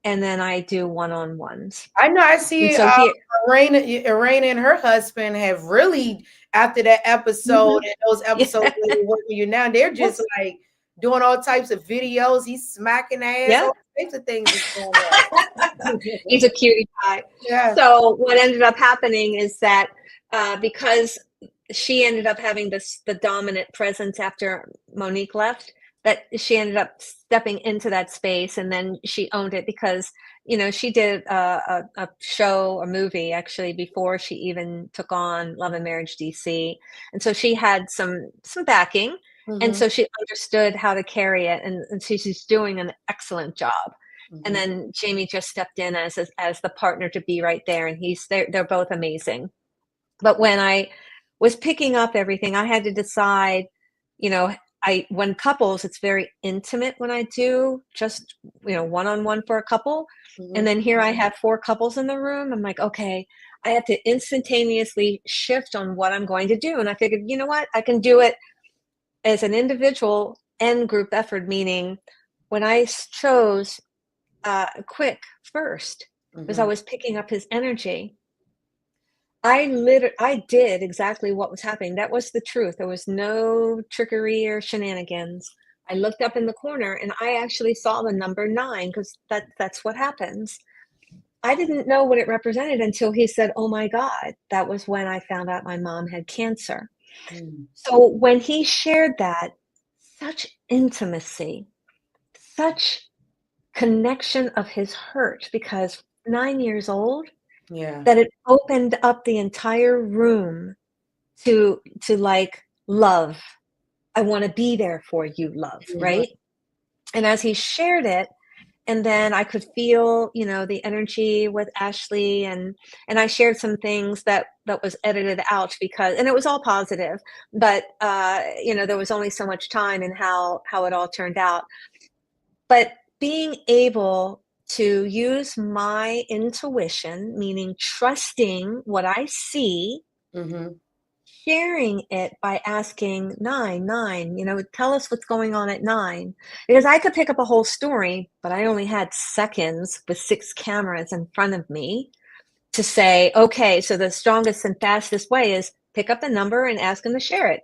and then I do one-on-ones. I know. I And see. so here, Arena and her husband have really, after that episode mhm, and those episodes yeah, where they're working you now, they're just yes, like doing all types of videos. He's smacking ass, yeah. all types of things is going on. He's a cutie pie. Yeah. So what ended up happening is that, because she ended up having the dominant presence after Monique left, that she ended up stepping into that space, and then she owned it because, she did a show, a movie actually, before she even took on Love and Marriage DC, and so she had some backing, and Hmm. so she understood how to carry it, and she's doing an excellent job. And Hmm. then Jamie just stepped in as the partner to be right there, and they're both amazing. But when I was picking up everything, I had to decide, you know, I when couples, it's very intimate when I do just, one-on-one for a couple. And Hmm. then here I have 4 couples in the room. I'm like, okay, I have to instantaneously shift on what I'm going to do. And I figured, you know what? I can do it as an individual and group effort, meaning when I chose Quick first, because I Hmm. was picking up his energy. I did exactly what was happening. That was the truth. There was no trickery or shenanigans. I looked up in the corner and I actually saw the number 9, because that's what happens. I didn't know what it represented until he said, "Oh my God." That was when I found out my mom had cancer. Hmm. So when he shared that, such intimacy, such connection of his hurt, because 9 years old, Yeah. that it opened up the entire room to, like, love. I wanna be there for you, love, Hmm. right? And as he shared it, and then I could feel, the energy with Ashley, and I shared some things that was edited out, because and it was all positive, but, there was only so much time in how it all turned out. But being able to use my intuition, meaning trusting what I see, Hmm. sharing it by asking 9, 9, tell us what's going on at 9. Because I could pick up a whole story, but I only had seconds with 6 cameras in front of me to say, okay, so the strongest and fastest way is pick up the number and ask them to share it.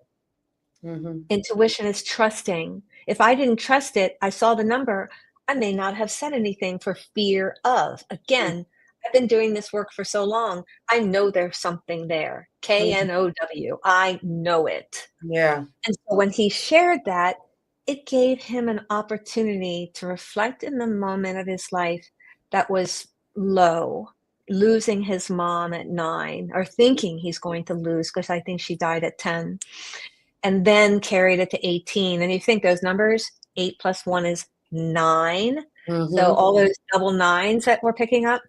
Hmm. Intuition is trusting. If I didn't trust it, I saw the number, I may not have said anything for fear of. Again, I've been doing this work for so long. I know there's something there. Hmm. KNOW. I know it. Yeah. And so when he shared that, it gave him an opportunity to reflect in the moment of his life that was low, losing his mom at 9, or thinking he's going to lose, because I think she died at 10, and then carried it to 18. And you think those numbers, 8 plus 1 is 9. So Hmm. all those double nines that we're picking up,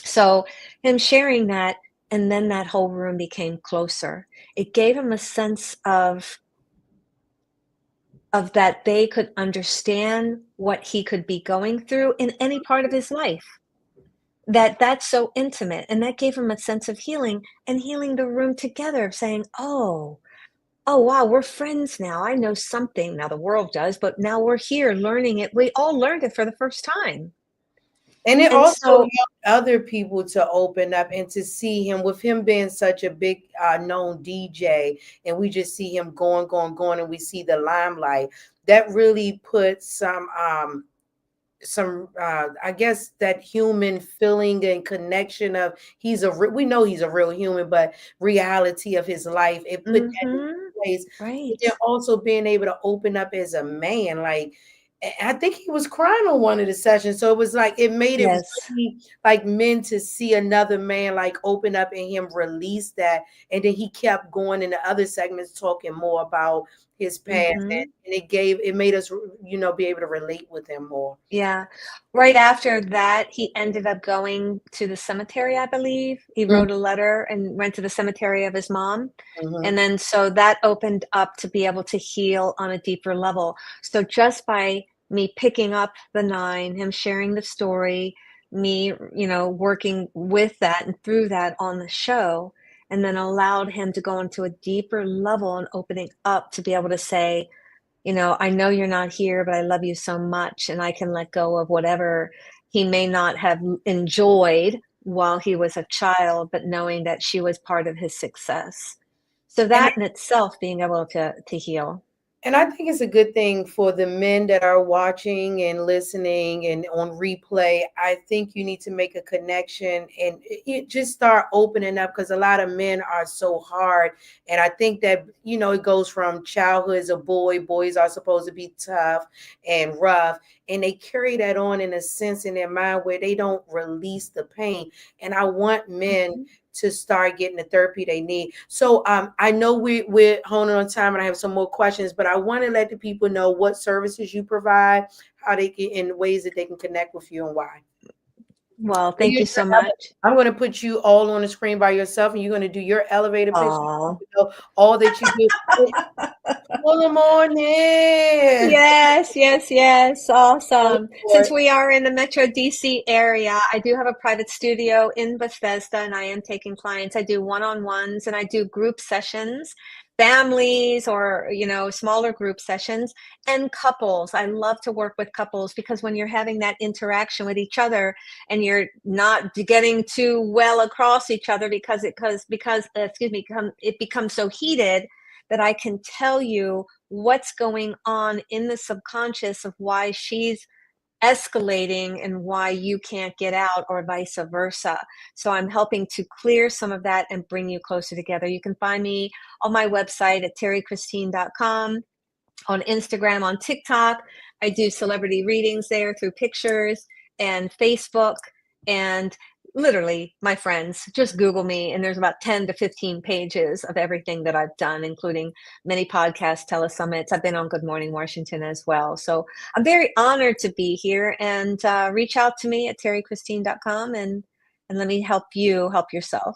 So him sharing that, and then that whole room became closer. It gave him a sense of that they could understand what he could be going through in any part of his life. That's so intimate, and that gave him a sense of healing, and healing the room together, of saying, "Oh, oh, wow, we're friends now. I know something. Now the world does, but now we're here learning it. We all learned it for the first time." And it And also so helped other people to open up and to see him, with him being such a big known DJ, and we just see him going, going, going, and we see the limelight. That really put some I guess that human feeling and connection of we know he's a real human, but reality of his life, it put that in mhm, place. But right. then also being able to open up as a man, like I think he was crying on one of the sessions, so it was like it made it Yes. really like men to see another man like open up and him release that. And then he kept going in the other segments talking more about his past, Mhm. and it made us, be able to relate with him more. Yeah. Right after that, he ended up going to the cemetery, I believe. He Mm, wrote a letter and went to the cemetery of his mom. And mhm. then so that opened up to be able to heal on a deeper level. So just by me picking up the 9, him sharing the story, me, working with that and through that on the show, and then allowed him to go into a deeper level and opening up to be able to say, I know you're not here, but I love you so much, and I can let go of whatever he may not have enjoyed while he was a child, but knowing that she was part of his success. So And that in itself being able to heal. And I think it's a good thing for the men that are watching and listening and on replay. I think you need to make a connection and just start opening up, because a lot of men are so hard. And I think that, it goes from childhood as a boy. Boys are supposed to be tough and rough. And they carry that on in a sense in their mind where they don't release the pain. And I want men Mhm. to start getting the therapy they need. So I know we're honing on time, and I have some more questions, but I want to let the people know what services you provide, how they can, in ways that they can connect with you, and why. Well, So thank you so much. I'm going to put you all on the screen by yourself, and you're going to do your elevator pitch. Oh. You know, all that you do. Good morning. Yes, yes, yes. Go Awesome. for Since it. we are in the Metro DC area, I do have a private studio in Bethesda and I am taking clients. I do one-on-ones and I do group sessions, families or, smaller group sessions and couples. I love to work with couples because when you're having that interaction with each other and you're not getting too well across each other it becomes so heated that I can tell you what's going on in the subconscious of why she's escalating and why you can't get out or vice versa. So I'm helping to clear some of that and bring you closer together. You can find me on my website at terrichristine.com, on Instagram, on TikTok. I do celebrity readings there through pictures and Facebook. And literally, my friends, just Google me, and there's about 10 to 15 pages of everything that I've done, including many podcasts, telesummits. I've been on Good Morning Washington as well. So I'm very honored to be here, and reach out to me at terrichristine.com and let me help you help yourself.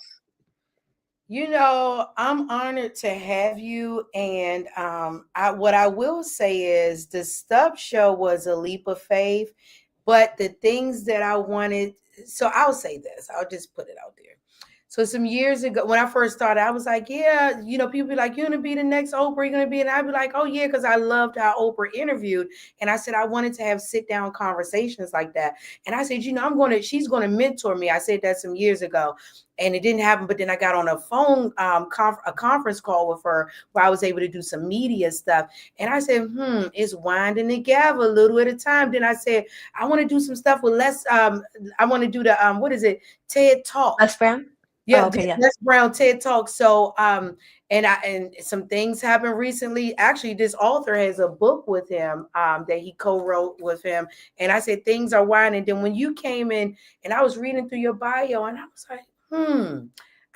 I'm honored to have you. And what I will say is the Stubb Show was a leap of faith, but the things that I wanted, so I'll say this, I'll just put it out there. So some years ago, when I first started, I was like, yeah, people be like, you're gonna be the next Oprah, you're gonna be, and I'd be like, oh yeah, because I loved how Oprah interviewed. And I said I wanted to have sit down conversations like that. And I said, she's gonna mentor me. I said that some years ago. And it didn't happen, but then I got on a phone a conference call with her where I was able to do some media stuff. And I said, it's winding together a little at a time. Then I said, I want to do some stuff with less. I want to do the what is it? TED Talk. Les Brown? Oh, Yeah, okay, yeah. Les Brown TED Talk. So and some things happened recently. Actually, this author has a book with him that he co-wrote with him. And I said things are winding. Then when you came in and I was reading through your bio, and I was like,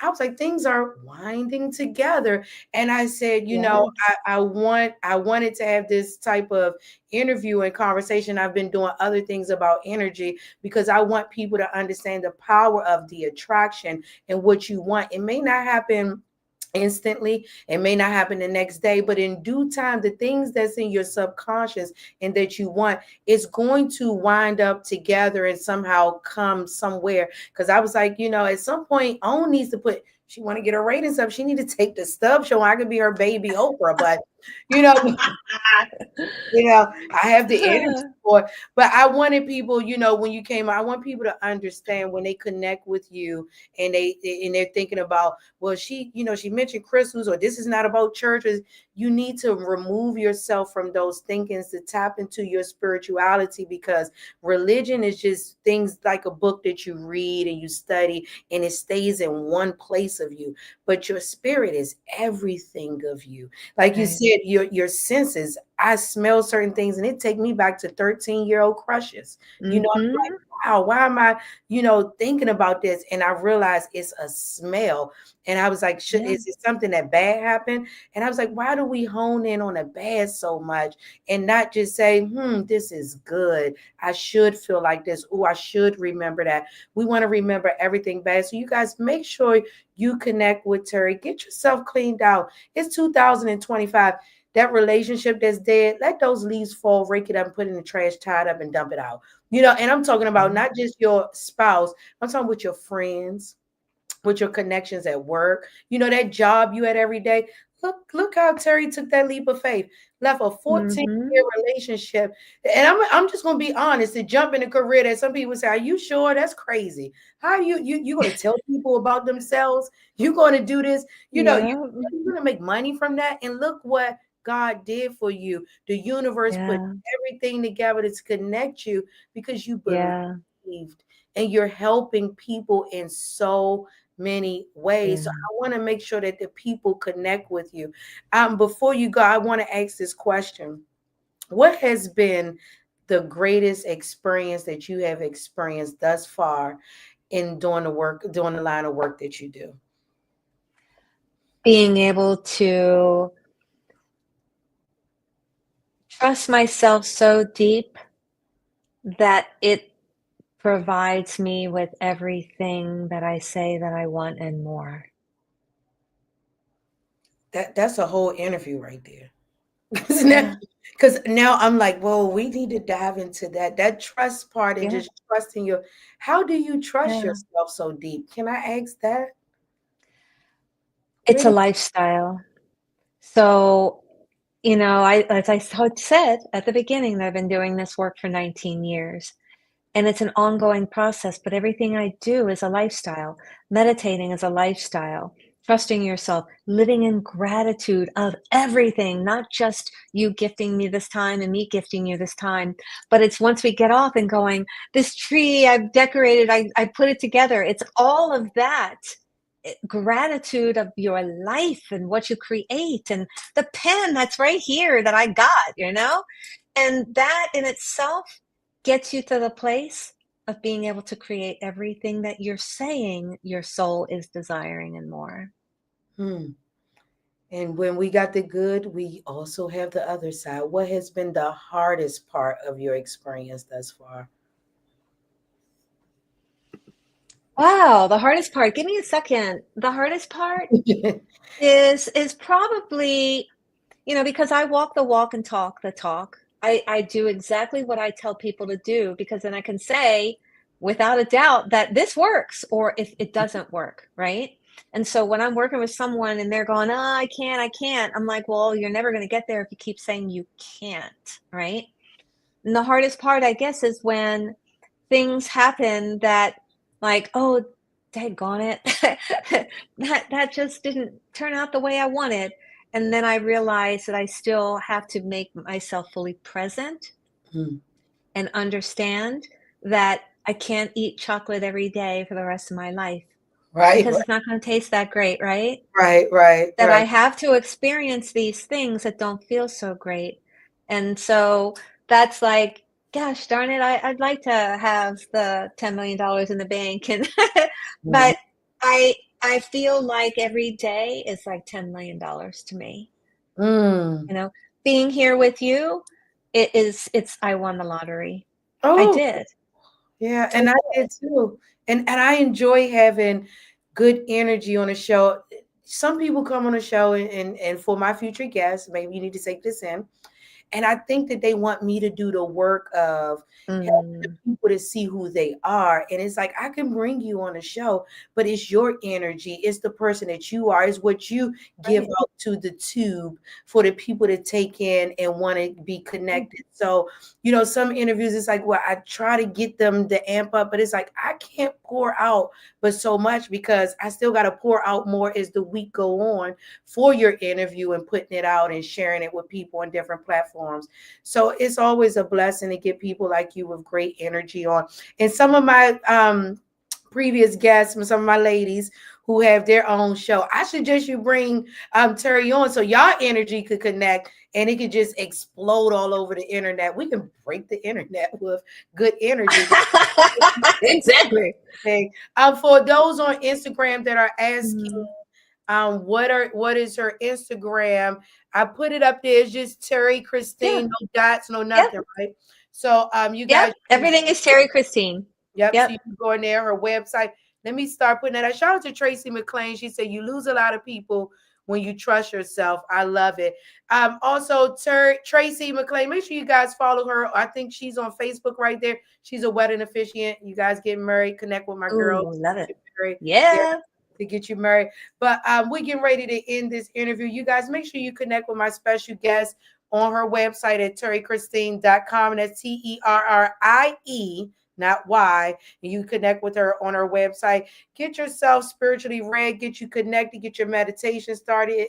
I was like, things are winding together. And I said, Yes. I wanted to have this type of interview and conversation. I've been doing other things about energy because I want people to understand the power of the attraction and what you want. It may not happen instantly, it may not happen the next day, but in due time, the things that's in your subconscious and that you want is going to wind up together and somehow come somewhere. Because I was like, at some point Own needs to put, she want to get her ratings up, she need to take the Stub Show. I could be her baby Oprah, but you know I have the energy for it. But I wanted people, when you came, I want people to understand when they connect with you and they're thinking about, well, she mentioned crystals, or this is not about churches. You need to remove yourself from those thinkings to tap into your spirituality, because religion is just things like a book that you read and you study and it stays in one place of you. But your spirit is everything of you. Like you Right. said, your senses. I smell certain things and it take me back to 13-year-old crushes. I'm like, Mm-hmm. wow, why am I, thinking about this? And I realized it's a smell. And I was like, Yeah. is it something that bad happened? And I was like, why do we hone in on the bad so much and not just say, this is good. I should feel like this. Oh, I should remember that. We want to remember everything bad. So you guys make sure you connect with Terri. Get yourself cleaned out. It's 2025. That relationship that's dead, let those leaves fall, rake it up, and put it in the trash, tie it up, and dump it out. And I'm talking about Yeah. not just your spouse, I'm talking with your friends, with your connections at work, that job you had every day. Look how Terri took that leap of faith, left a 14-year Mm-hmm. relationship. And I'm just gonna be honest, to jump in a career that some people say, are you sure? That's crazy. How you gonna tell people about themselves? You gonna do this? Yeah. You're gonna make money from that. And look what God did for you. The universe put Yeah. everything together to connect you because you Yeah. believed, and you're helping people in so many ways. So Yeah. I want to make sure that the people connect with you. Before you go, I want to ask this question. What has been the greatest experience that you have experienced thus far in doing the line of work that you do? Being able to trust myself so deep that it provides me with everything that I say that I want and more. That's a whole interview right there. Yeah. Because now I'm like, well, we need to dive into that trust part and Yeah. just trusting your. How do you trust Yeah. yourself so deep? Can I ask that? It's a Really? lifestyle. So, I as I said at the beginning, that I've been doing this work for 19 years, and it's an ongoing process, but everything I do is a lifestyle. Meditating is a lifestyle. Trusting yourself, living in gratitude of everything, not just you gifting me this time and me gifting you this time, but it's once we get off and going, this tree I've decorated, I put it together. It's all of that gratitude of your life and what you create and the pen that's right here that I got. And that in itself gets you to the place of being able to create everything that you're saying your soul is desiring and more. Hmm. And when we got the good, we also have the other side. What has been the hardest part of your experience thus far? Wow, the hardest part. Give me a second. The hardest part is probably, because I walk the walk and talk the talk. I do exactly what I tell people to do because then I can say without a doubt that this works or if it doesn't work, right? And so when I'm working with someone and they're going, "Oh, I can't," I'm like, "Well, you're never going to get there if you keep saying you can't," right? And the hardest part, I guess, is when things happen that, like, "Oh, daggone it, that just didn't turn out the way I wanted." And then I realize that I still have to make myself fully present Hmm. and understand that I can't eat chocolate every day for the rest of my life Right, because it's not gonna taste that great, right? right, right, That I right. have to experience these things that don't feel so great. And so that's like, gosh darn it, I'd like to have the $10 million in the bank and Mhm. but I I feel like every day is like $10 million to me. Mm. You know, being here with you, it's I won the lottery. I Oh, did. yeah, I and I did did. too. And I enjoy having good energy on a show. Some people come on a show and for my future guests, maybe you need to take this in. And I think that they want me to do the work of helping the Mm, people to see who they are. And it's like, I can bring you on a show, but it's your energy. It's the person that you are. It's what you give right. out to the tube for the people to take in and want to be Mm, connected. So, you know, some interviews, it's like, well, I try to get them to amp up, but it's like, I can't pour out but so much because I still got to pour out more as the week go on for your interview and putting it out and sharing it with people on different platforms. So it's always a blessing to get people like you with great energy on. And some of my previous guests, some of my ladies who have their own show, I suggest you bring Terri on so y'all energy could connect and it could just explode all over the internet. We can break the internet with good energy. exactly. For those on Instagram that are asking Mm, what is her Instagram? I put it up there. It's just Terri yeah. Christine, no dots, no Yep. nothing, right? So you Yep. guys, Everything is Terri Christine. yep. So Yep. you can go in there, her website. Let me start putting that out. Shout out to Tracy McLean. She said you lose a lot of people when you trust yourself. I love it. Also, Tracy McLean. Make sure you guys follow her. I think she's on Facebook right there. She's a wedding officiant. You guys get married. Connect with my girls. Ooh, love it. Get married. They're Yeah. to get you married. But we're getting ready to end this interview. You guys make sure you connect with my special guest on her website at terrichristine.com. And that's TERRIE, not Y. And you connect with her on her website. Get yourself spiritually read, get you connected, get your meditation started.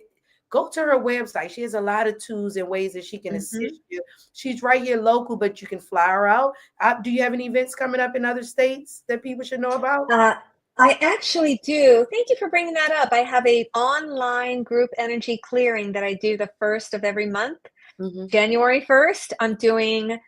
Go to her website. She has a lot of tools and ways that she can Hmm. assist you. She's right here local, but you can fly her out. Do you have any events coming up in other states that people should know about? Uh, I actually do. Thank you for bringing that up. I have a online group energy clearing that I do the first of every month. Mm-hmm. January 1st, I'm doing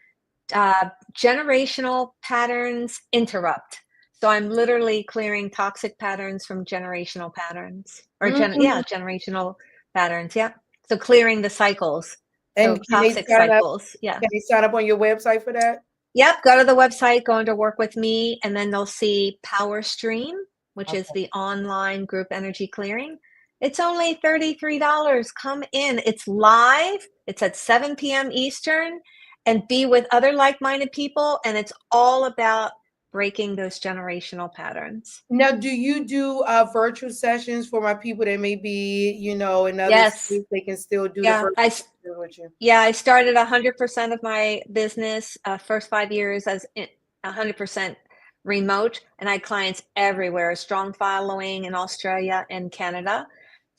generational patterns interrupt. So I'm literally clearing toxic patterns from generational patterns or Mm-hmm. generational patterns. Yeah. So clearing the cycles. And So toxic cycles. Yeah. can they sign up on your website for that? Yep, go to the website, go into work with me, and then they'll see Power Stream, which is Okay. the online group energy clearing. It's only $33. Come in. It's live. It's at 7 p.m. Eastern and be with other like-minded people. And it's all about breaking those generational patterns. Now, do you do virtual sessions for my people that may be, you know, in other Yes. states, they can still do the Yeah. virtual sessions with you? Yeah, I started 100% of my business first 5 years as 100% remote, and I had clients everywhere, a strong following in Australia and Canada.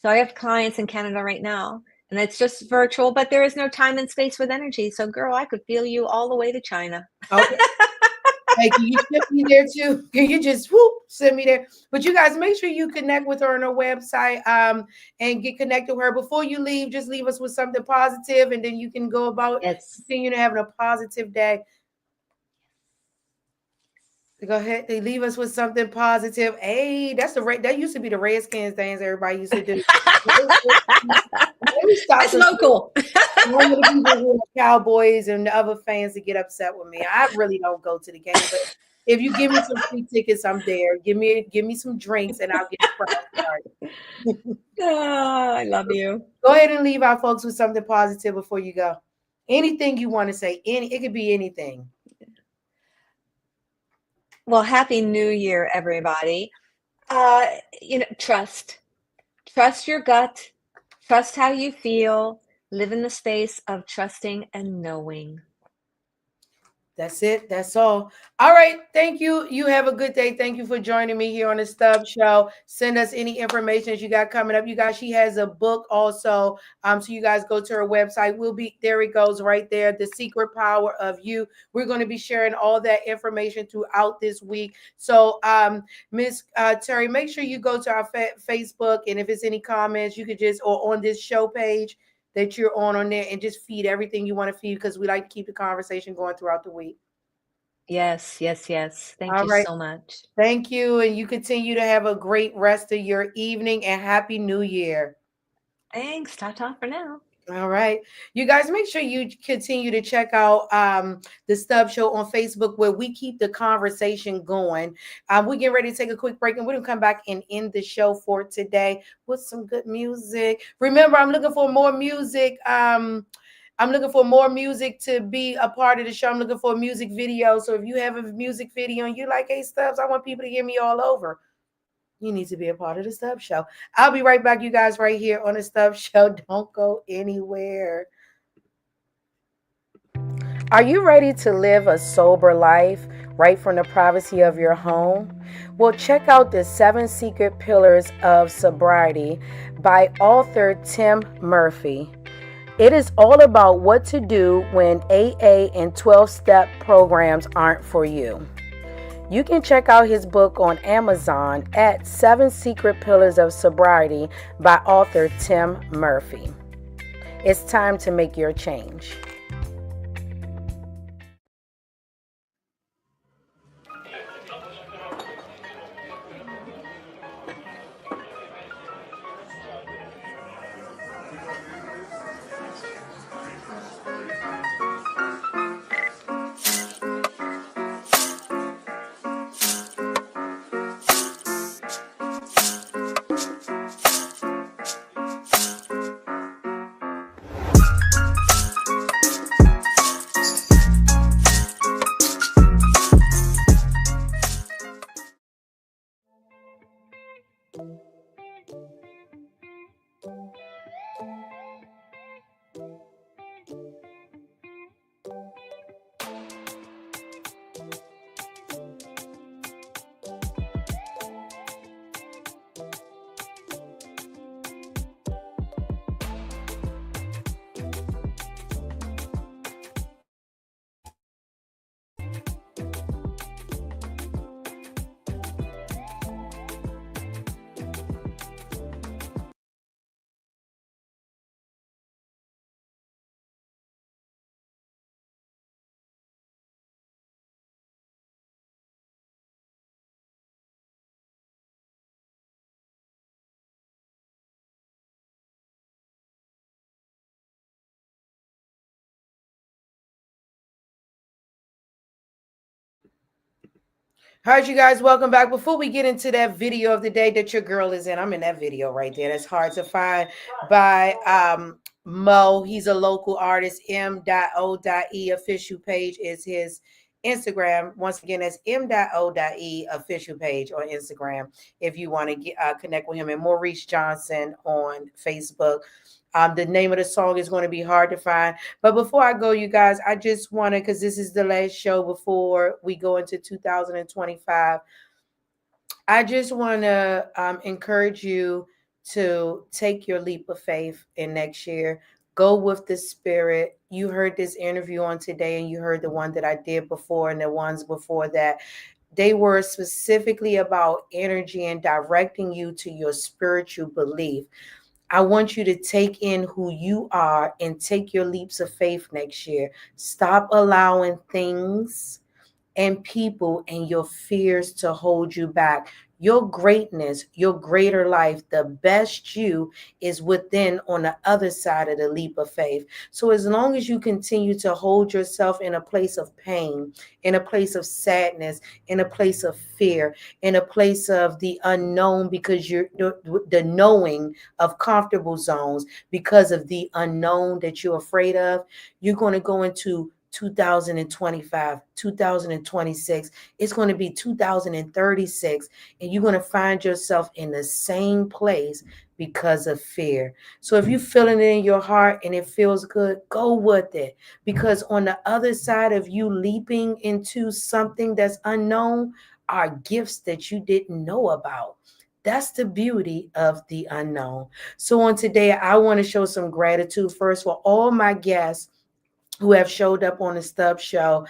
So I have clients in Canada right now, and it's just virtual, but there is no time and space with energy. So, girl, I could feel you all the way to China. Okay. Hey, can you ship me there too? Can you just whoop send me there? But you guys make sure you connect with her on her website and get connected with her. Before you leave, just leave us with something positive and then you can go about Yes. continuing to having a positive day. Go ahead. They leave us with something positive. Hey, that's that used to be the Redskins things everybody used to do. Let me stop That's them. local. I don't want the people who are Cowboys and the other fans to get upset with me. I really don't go to the game, but if you give me some free tickets, I'm there. Give me some drinks and I'll get the crowd started. Oh, I love you. Go ahead and leave our folks with something positive before you go. Anything you want to say, it could be anything. Well, Happy New Year, everybody. Trust. Trust your gut. Trust how you feel. Live in the space of trusting and knowing. That's it. That's all. All right. Thank you. You have a good day. Thank you for joining me here on the Stub Show. Send us any information that you got coming up. You guys, she has a book also. So you guys go to her website. There it goes right there. The Secret Power of You. We're going to be sharing all that information throughout this week. So Miss Terri, make sure you go to our Facebook, and if it's any comments, you could just or on this show page that you're on there and just feed everything you want to feed because we like to keep the conversation going throughout the week. Yes, yes, yes. Thank All you right. so much. Thank you. And you continue to have a great rest of your evening and Happy New Year. Thanks. Ta-ta for now. All right. You guys make sure you continue to check out the Stub Show on Facebook where we keep the conversation going. We get ready to take a quick break and we're gonna come back and end the show for today with some good music. Remember, I'm looking for more music. I'm looking for more music to be a part of the show. I'm looking for a music video. So if you have a music video and you like, hey Stubbs, I want people to hear me all over. You need to be a part of the Stubbs Show. I'll be right back, you guys, right here on the Stubbs Show. Don't go anywhere. Are you ready to live a sober life right from the privacy of your home? Well, check out the 7 Secret Pillars of Sobriety by author Tim Murphy. It is all about what to do when AA and 12-step programs aren't for you. You can check out his book on Amazon at 7 Secret Pillars of Sobriety by author Tim Murphy. It's time to make your change. All right, you guys, welcome back. Before we get into that video of the day that your girl is in, I'm in that video right there. That's hard to find by Mo. He's a local artist. M.O.E official page is his Instagram. Once again, that's M.O.E official page on Instagram if you want to get connect with him. And Maurice Johnson on Facebook. The name of the song is going to be hard to find. But before I go, you guys, I just want to, because this is the last show before we go into 2025, I just want to encourage you to take your leap of faith in next year. Go with the spirit. You heard this interview on today, and you heard the one that I did before, and the ones before that. They were specifically about energy and directing you to your spiritual belief. I want you to take in who you are and take your leaps of faith next year. Stop allowing things and people and your fears to hold you back. Your greatness, your greater life, the best you is within on the other side of the leap of faith. So, as long as you continue to hold yourself in a place of pain, in a place of sadness, in a place of fear, in a place of the unknown, because you're the knowing of comfortable zones, because of the unknown that you're afraid of, you're going to go into 2025, 2026, it's going to be 2036, and you're going to find yourself in the same place because of fear. So if you're feeling it in your heart and it feels good, go with it, because on the other side of you leaping into something that's unknown are gifts that you didn't know about. That's the beauty of the unknown. So on today, I want to show some gratitude first for all my guests who have showed up on the Stub Show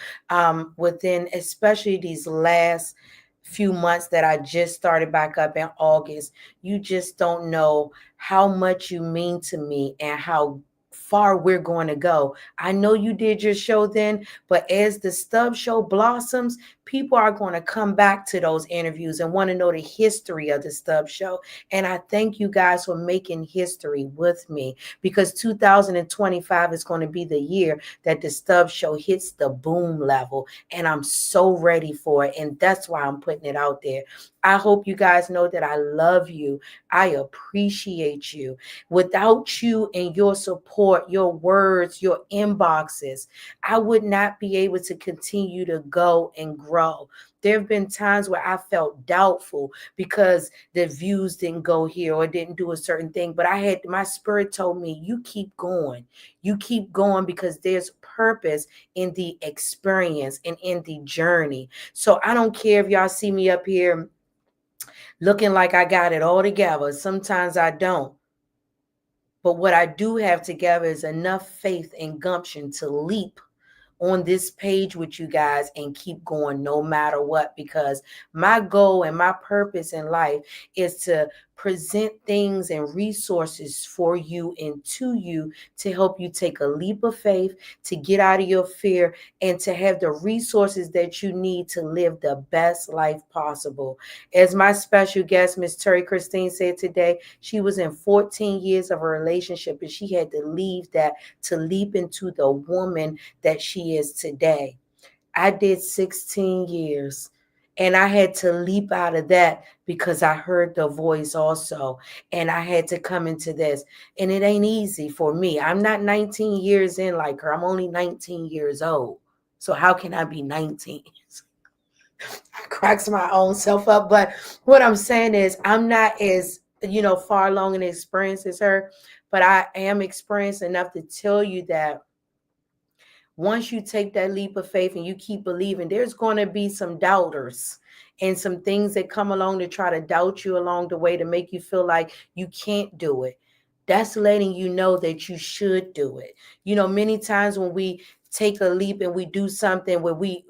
within especially these last few months that I just started back up in August. You just don't know how much you mean to me and how far we're going to go. I know you did your show then, but as the Stubbs show blossoms, people are going to come back to those interviews and want to know the history of the Stubbs show. And I thank you guys for making history with me, because 2025 is going to be the year that the Stubbs show hits the boom level. And I'm so ready for it. And that's why I'm putting it out there. I hope you guys know that I love you. I appreciate you. Without you and your support, your words, your inboxes, I would not be able to continue to go and grow. There have been times where I felt doubtful because the views didn't go here or didn't do a certain thing. But my spirit told me, you keep going. You keep going, because there's purpose in the experience and in the journey. So I don't care if y'all see me up here looking like I got it all together. Sometimes I don't. But what I do have together is enough faith and gumption to leap on this page with you guys and keep going no matter what, because my goal and my purpose in life is to present things and resources for you and to you to help you take a leap of faith, to get out of your fear, and to have the resources that you need to live the best life possible. As my special guest, Miss Terri Christine, said today, she was in 14 years of a relationship and she had to leave that to leap into the woman that she is today. I did 16 years and I had to leap out of that because I heard the voice also. And I had to come into this. And it ain't easy for me. I'm not 19 years in like her. I'm only 19 years old. So how can I be 19? I cracks my own self up. But what I'm saying is I'm not as, far along in experience as her, but I am experienced enough to tell you that once you take that leap of faith and you keep believing, there's going to be some doubters and some things that come along to try to doubt you along the way to make you feel like you can't do it. That's letting you know that you should do it. Many times when we take a leap and we do something where we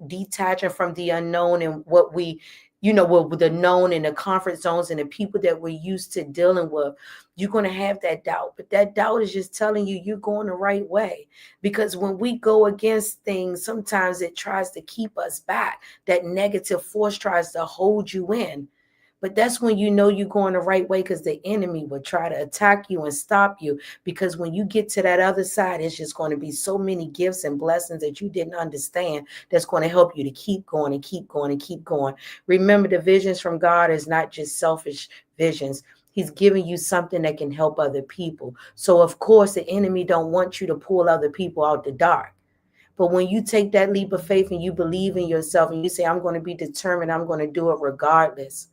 detaching from the unknown and what we with the known and the comfort zones and the people that we're used to dealing with, you're going to have that doubt. But that doubt is just telling you you're going the right way. Because when we go against things, sometimes it tries to keep us back. That negative force tries to hold you in. But that's when you know you're going the right way, because the enemy will try to attack you and stop you. Because when you get to that other side, it's just going to be so many gifts and blessings that you didn't understand that's going to help you to keep going and keep going and keep going. Remember, the visions from God is not just selfish visions. He's giving you something that can help other people. So, of course, the enemy don't want you to pull other people out the dark. But when you take that leap of faith and you believe in yourself and you say, I'm going to be determined, I'm going to do it regardless,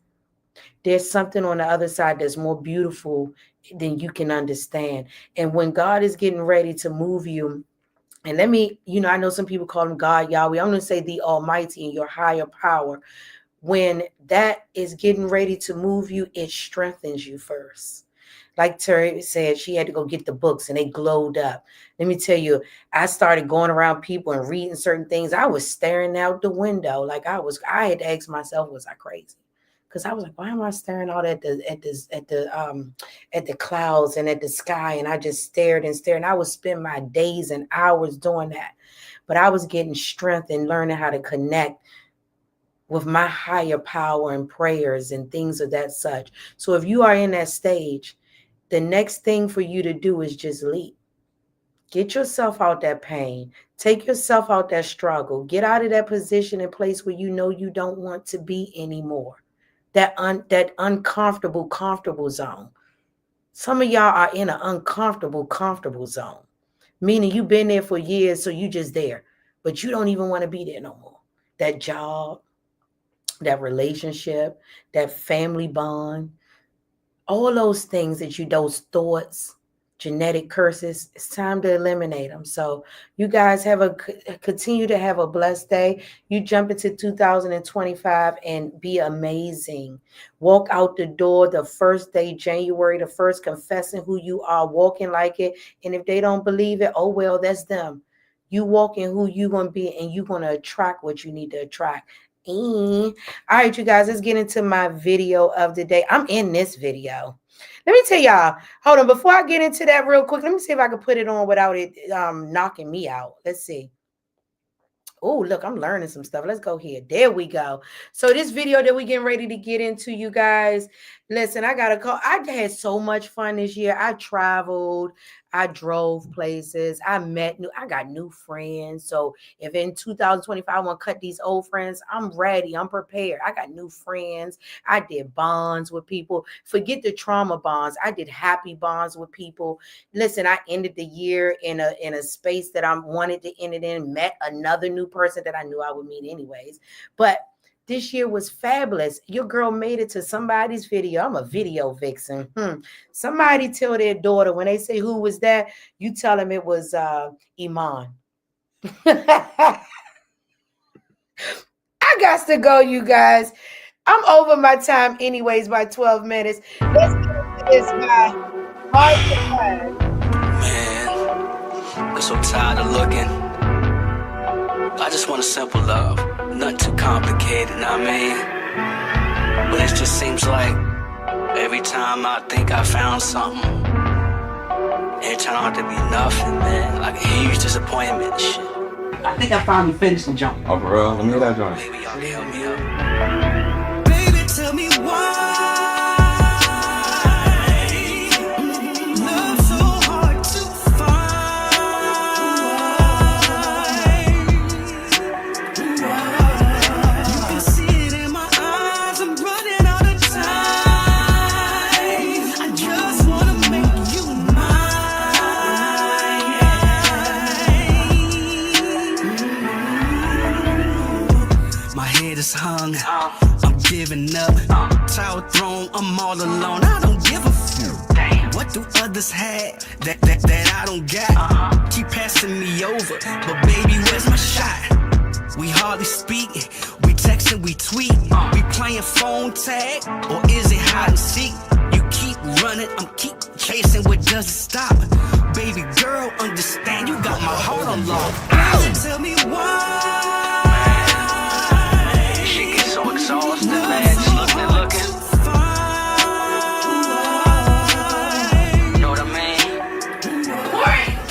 there's something on the other side that's more beautiful than you can understand. And when God is getting ready to move you, and I know some people call him God, Yahweh. I'm going to say the Almighty and your higher power. When that is getting ready to move you, it strengthens you first. Like Terri said, she had to go get the books and they glowed up. Let me tell you, I started going around people and reading certain things. I was staring out the window. I had to ask myself, was I crazy? Because I was like, why am I staring out at the clouds and at the sky? And I just stared and stared. And I would spend my days and hours doing that. But I was getting strength and learning how to connect with my higher power and prayers and things of that such. So if you are in that stage, the next thing for you to do is just leap. Get yourself out that pain. Take yourself out that struggle. Get out of that position and place where you know you don't want to be anymore. That uncomfortable, comfortable zone. Some of y'all are in an uncomfortable, comfortable zone. Meaning you've been there for years, so you just there. But you don't even want to be there no more. That job, that relationship, that family bond, all those things those thoughts, genetic curses, it's time to eliminate them. So you guys continue to have a blessed day. You jump into 2025 and be amazing. Walk out the door the first day, January the 1st, confessing who you are, walking like it. And if they don't believe it, oh well, that's them. You walk in who you're going to be, and you're going to attract what you need to attract. All right, you guys, let's get into my video of the day. I'm in this video. Let me tell y'all, hold on, before I get into that real quick, let me see if I can put it on without it knocking me out. Let's see. Oh, look, I'm learning some stuff. Let's go here. There we go. So this video that we getting ready to get into, you guys, listen, I got to call. I had so much fun this year. I traveled. I drove places. I got new friends. So if in 2025 I want to cut these old friends, I'm ready. I'm prepared. I got new friends. I did bonds with people. Forget the trauma bonds. I did happy bonds with people. Listen, I ended the year in a space that I wanted to end it in, met another new person that I knew I would meet anyways. But this year was fabulous. Your girl made it to somebody's video. I'm a video vixen. Somebody tell their daughter when they say who was that, you tell them it was Iman. I got to go, you guys. I'm over my time anyways by 12 minutes. Let's get into this guy. Man, I'm so tired of looking. I just want a simple love. Nothing too complicated, I mean. But it just seems like every time I think I found something, it turned out to be nothing, man. Like a huge disappointment and shit. I think I finally finished the jump. Oh, for real? Let me hear that joint. Maybe y'all can help me out. Baby, tell me why. Hung, I'm giving up. Tower throne, I'm all alone. I don't give a f. What do others have that I don't got? Keep passing me over, but baby, where's my shot? We hardly speak, we texting, we tweet. We playing phone tag, or is it hide and seek? You keep running, I'm keep chasing, what doesn't stop? Baby girl, understand, you got my heart on lock. Tell me why. Exhausted, man, just looking. Know what I mean?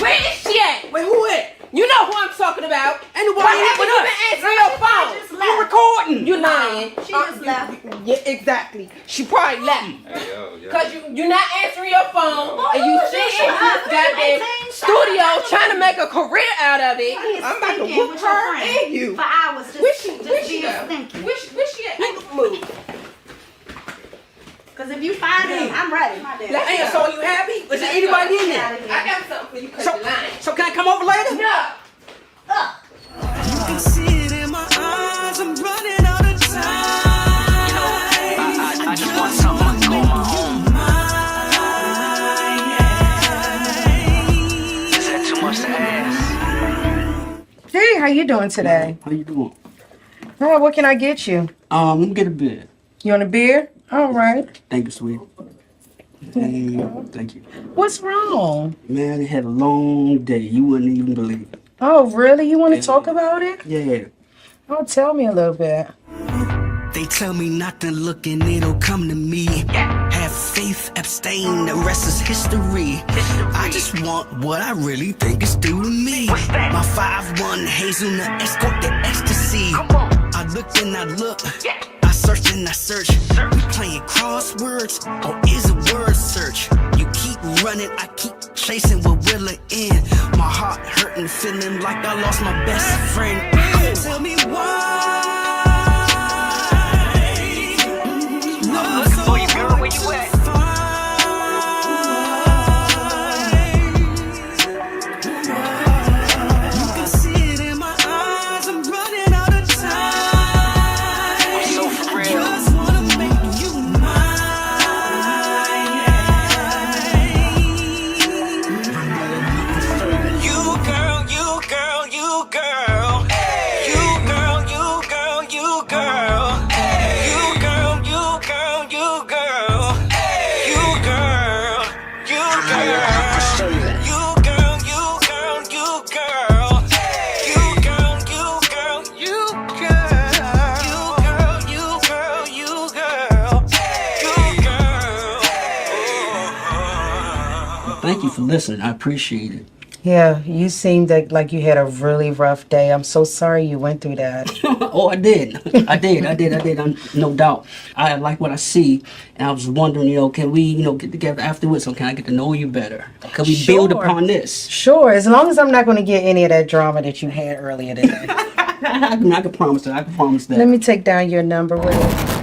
Where is she at? Wait, who it? You know who I'm talking about. Ain't nobody here with us. Answer your phone. You recording. You lying. She just left. Yeah, exactly. She probably left. Hey, yo, yeah. Cause you're not answering your phone. Boy, and you you was sit just in up. this goddamn studio trying to make a career out of it. He's I'm about to stinking whoop with your her friend and you. for hours. Just, Where she being go? stinking. Where she at? Move. Because if you find him, I'm ready. Damn, so you happy? Is there anybody in there? I got something for you because you're lying. So can I come over later? No. You can see it in my eyes, I'm running out of time. You know, I just want something to go my own. Is that too much to ask? Hey, how you doing today? How you doing? Oh, what can I get you? Let me get a beer. You want a beer? All right. Thank you, sweet. Thank you. What's wrong? Man, I had a long day. You wouldn't even believe it. Oh, really? You want to talk about it? Yeah. Oh, tell me a little bit. They tell me not to look and it'll come to me. Have faith, abstain, the rest is history. I just want what I really think is due to me. My 5'1" hazelnut escort the ecstasy. I look and I look, I search and I search. We playing crosswords, or is it word search? You keep running, I keep chasing what will it end? My heart hurting, feeling like I lost my best friend. Tell me why. I'm looking for you, girl. Where you at? You can see it in my eyes. I'm running out of time. I'm so for real. I just wanna make you mine. You girl, you girl, you girl. You girl. thank you for listening. I appreciate it. Yeah, you seemed like you had a really rough day. I'm so sorry you went through that. Oh, I did. No doubt. I like what I see, and I was wondering, can we, get together afterwards? So can I get to know you better? Can we build upon this? Sure, as long as I'm not going to get any of that drama that you had earlier today. I can promise that. Let me take down your number with it.